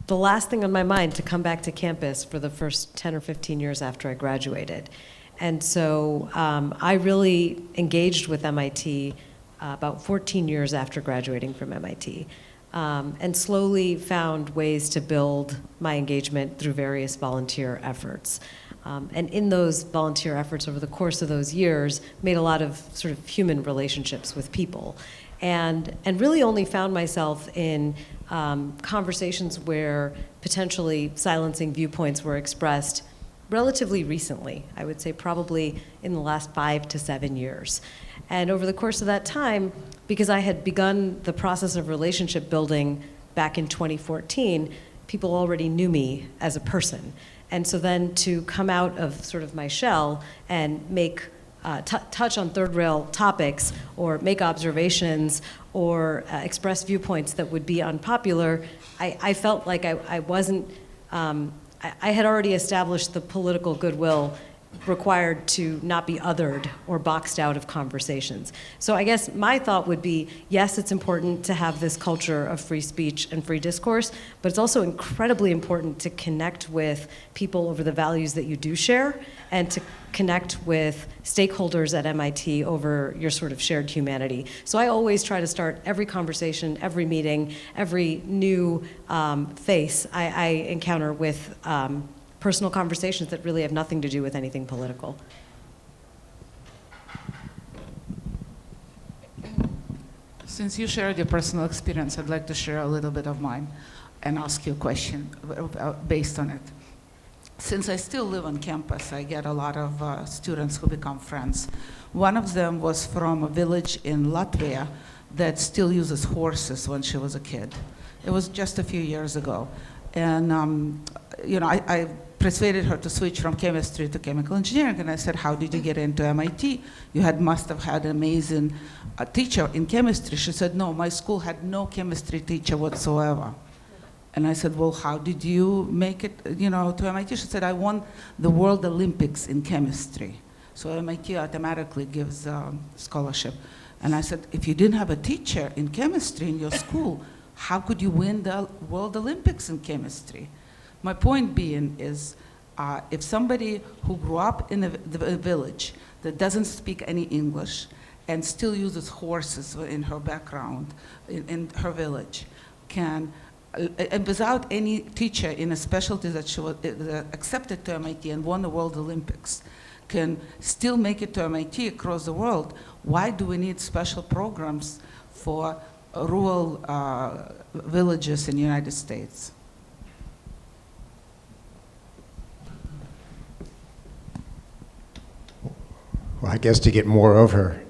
the last thing on my mind to come back to campus for the first 10 or 15 years after I graduated. And so I really engaged with MIT about 14 years after graduating from MIT, and slowly found ways to build my engagement through various volunteer efforts. And in those volunteer efforts over the course of those years, made a lot of sort of human relationships with people. And really only found myself in conversations where potentially silencing viewpoints were expressed relatively recently. I would say probably in the last 5 to 7 years. And over the course of that time, because I had begun the process of relationship building back in 2014, people already knew me as a person. And so then to come out of sort of my shell and make touch on third rail topics, or make observations, or express viewpoints that would be unpopular, I felt like I wasn't, I had already established the political goodwill required to not be othered or boxed out of conversations. So I guess my thought would be, yes, it's important to have this culture of free speech and free discourse, but it's also incredibly important to connect with people over the values that you do share, and to connect with stakeholders at MIT over your sort of shared humanity. So I always try to start every conversation, every meeting, every new face I encounter with personal conversations that really have nothing to do with anything political. Since you shared your personal experience, I'd like to share a little bit of mine and ask you a question based on it. Since I still live on campus, I get a lot of students who become friends. One of them was from a village in Latvia that still uses horses when she was a kid. It was just a few years ago. And I persuaded her to switch from chemistry to chemical engineering, and I said, how did you get into MIT? You must have had an amazing teacher in chemistry. She said, no, my school had no chemistry teacher whatsoever. And I said, well, how did you make it, to MIT? She said, I won the World Olympics in chemistry. So MIT automatically gives scholarship. And I said, if you didn't have a teacher in chemistry in your school, how could you win the World Olympics in chemistry? My point being is, if somebody who grew up in a village that doesn't speak any English and still uses horses in her background, in her village, can, and without any teacher in a specialty that she was accepted to MIT and won the World Olympics, can still make it to MIT across the world, why do we need special programs for rural villages in the United States? Well, I guess to get more of her,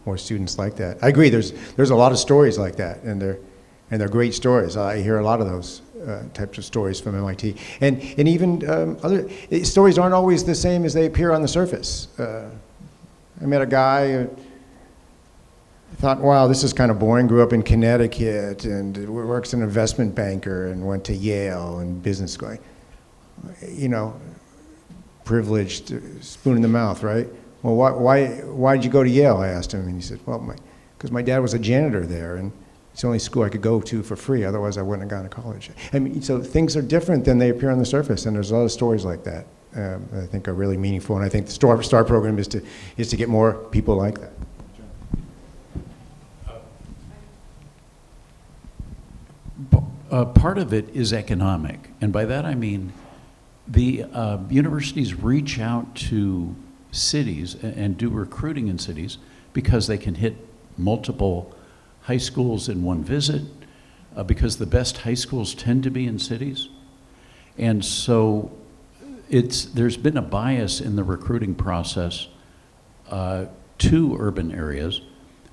more students like that. I agree. There's a lot of stories like that, and they're great stories. I hear a lot of those types of stories from MIT, and even other stories aren't always the same as they appear on the surface. I met a guy. I thought, wow, this is kind of boring. Grew up in Connecticut and works as an investment banker and went to Yale and business school. Privileged, spoon in the mouth, right? Well, why did you go to Yale? I asked him, and he said, well, because my dad was a janitor there, and it's the only school I could go to for free. Otherwise, I wouldn't have gone to college. I mean, so things are different than they appear on the surface, and there's a lot of stories like that. I think are really meaningful, and I think the STAR program is to get more people like that. Part of it is economic, and by that I mean the universities reach out to cities and do recruiting in cities because they can hit multiple high schools in one visit, because the best high schools tend to be in cities. And so there's been a bias in the recruiting process to urban areas,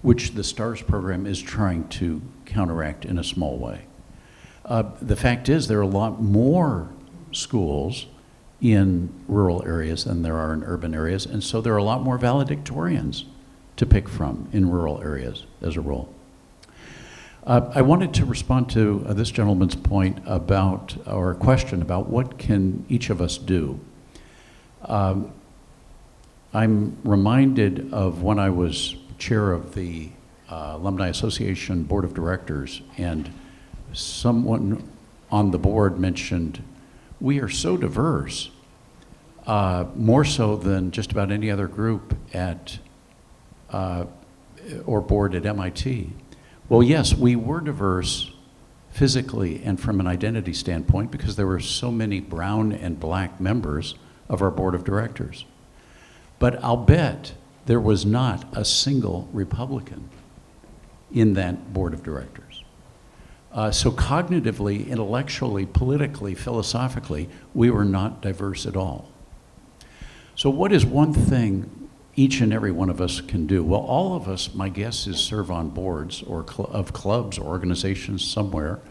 which the STARS program is trying to counteract in a small way. The fact is there are a lot more schools in rural areas than there are in urban areas, and so there are a lot more valedictorians to pick from in rural areas as a rule. I wanted to respond to this gentleman's point about, or question about, what can each of us do? I'm reminded of when I was chair of the Alumni Association Board of Directors, and someone on the board mentioned, we are so diverse, more so than just about any other group at or board at MIT. Well, yes, we were diverse physically and from an identity standpoint because there were so many brown and black members of our board of directors. But I'll bet there was not a single Republican in that board of directors. So cognitively, intellectually, politically, philosophically, we were not diverse at all. So what is one thing each and every one of us can do? Well, all of us, my guess is, serve on boards or of clubs or organizations somewhere.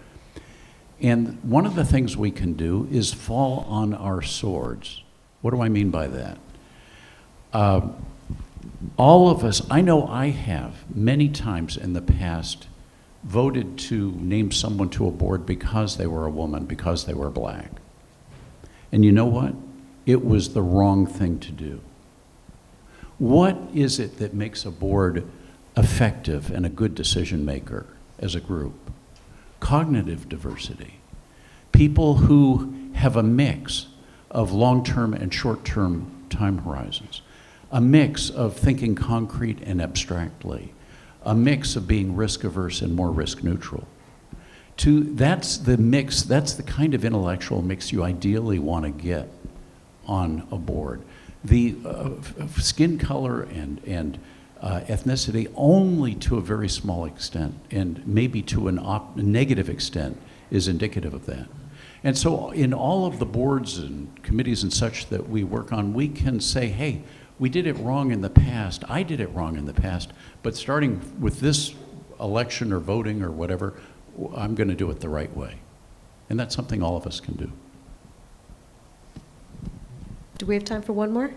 And one of the things we can do is fall on our swords. What do I mean by that? All of us, I know I have many times in the past voted to name someone to a board because they were a woman, because they were black. And you know what? It was the wrong thing to do. What is it that makes a board effective and a good decision maker as a group? Cognitive diversity. People who have a mix of long-term and short-term time horizons, a mix of thinking concrete and abstractly, a mix of being risk-averse and more risk-neutral. That's the mix, that's the kind of intellectual mix you ideally want to get on a board. The skin color and ethnicity only to a very small extent, and maybe to a negative extent, is indicative of that. And so in all of the boards and committees and such that we work on, we can say, hey, we did it wrong in the past, I did it wrong in the past, but starting with this election or voting or whatever, I'm going to do it the right way. And that's something all of us can do. Do we have time for one more?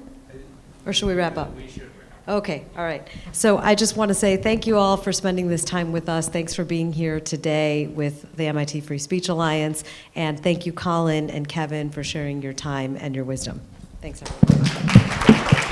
Or should we wrap up? We should. Okay, all right. So I just want to say thank you all for spending this time with us. Thanks for being here today with the MIT Free Speech Alliance. And thank you, Colin and Kevin, for sharing your time and your wisdom. Thanks, everyone.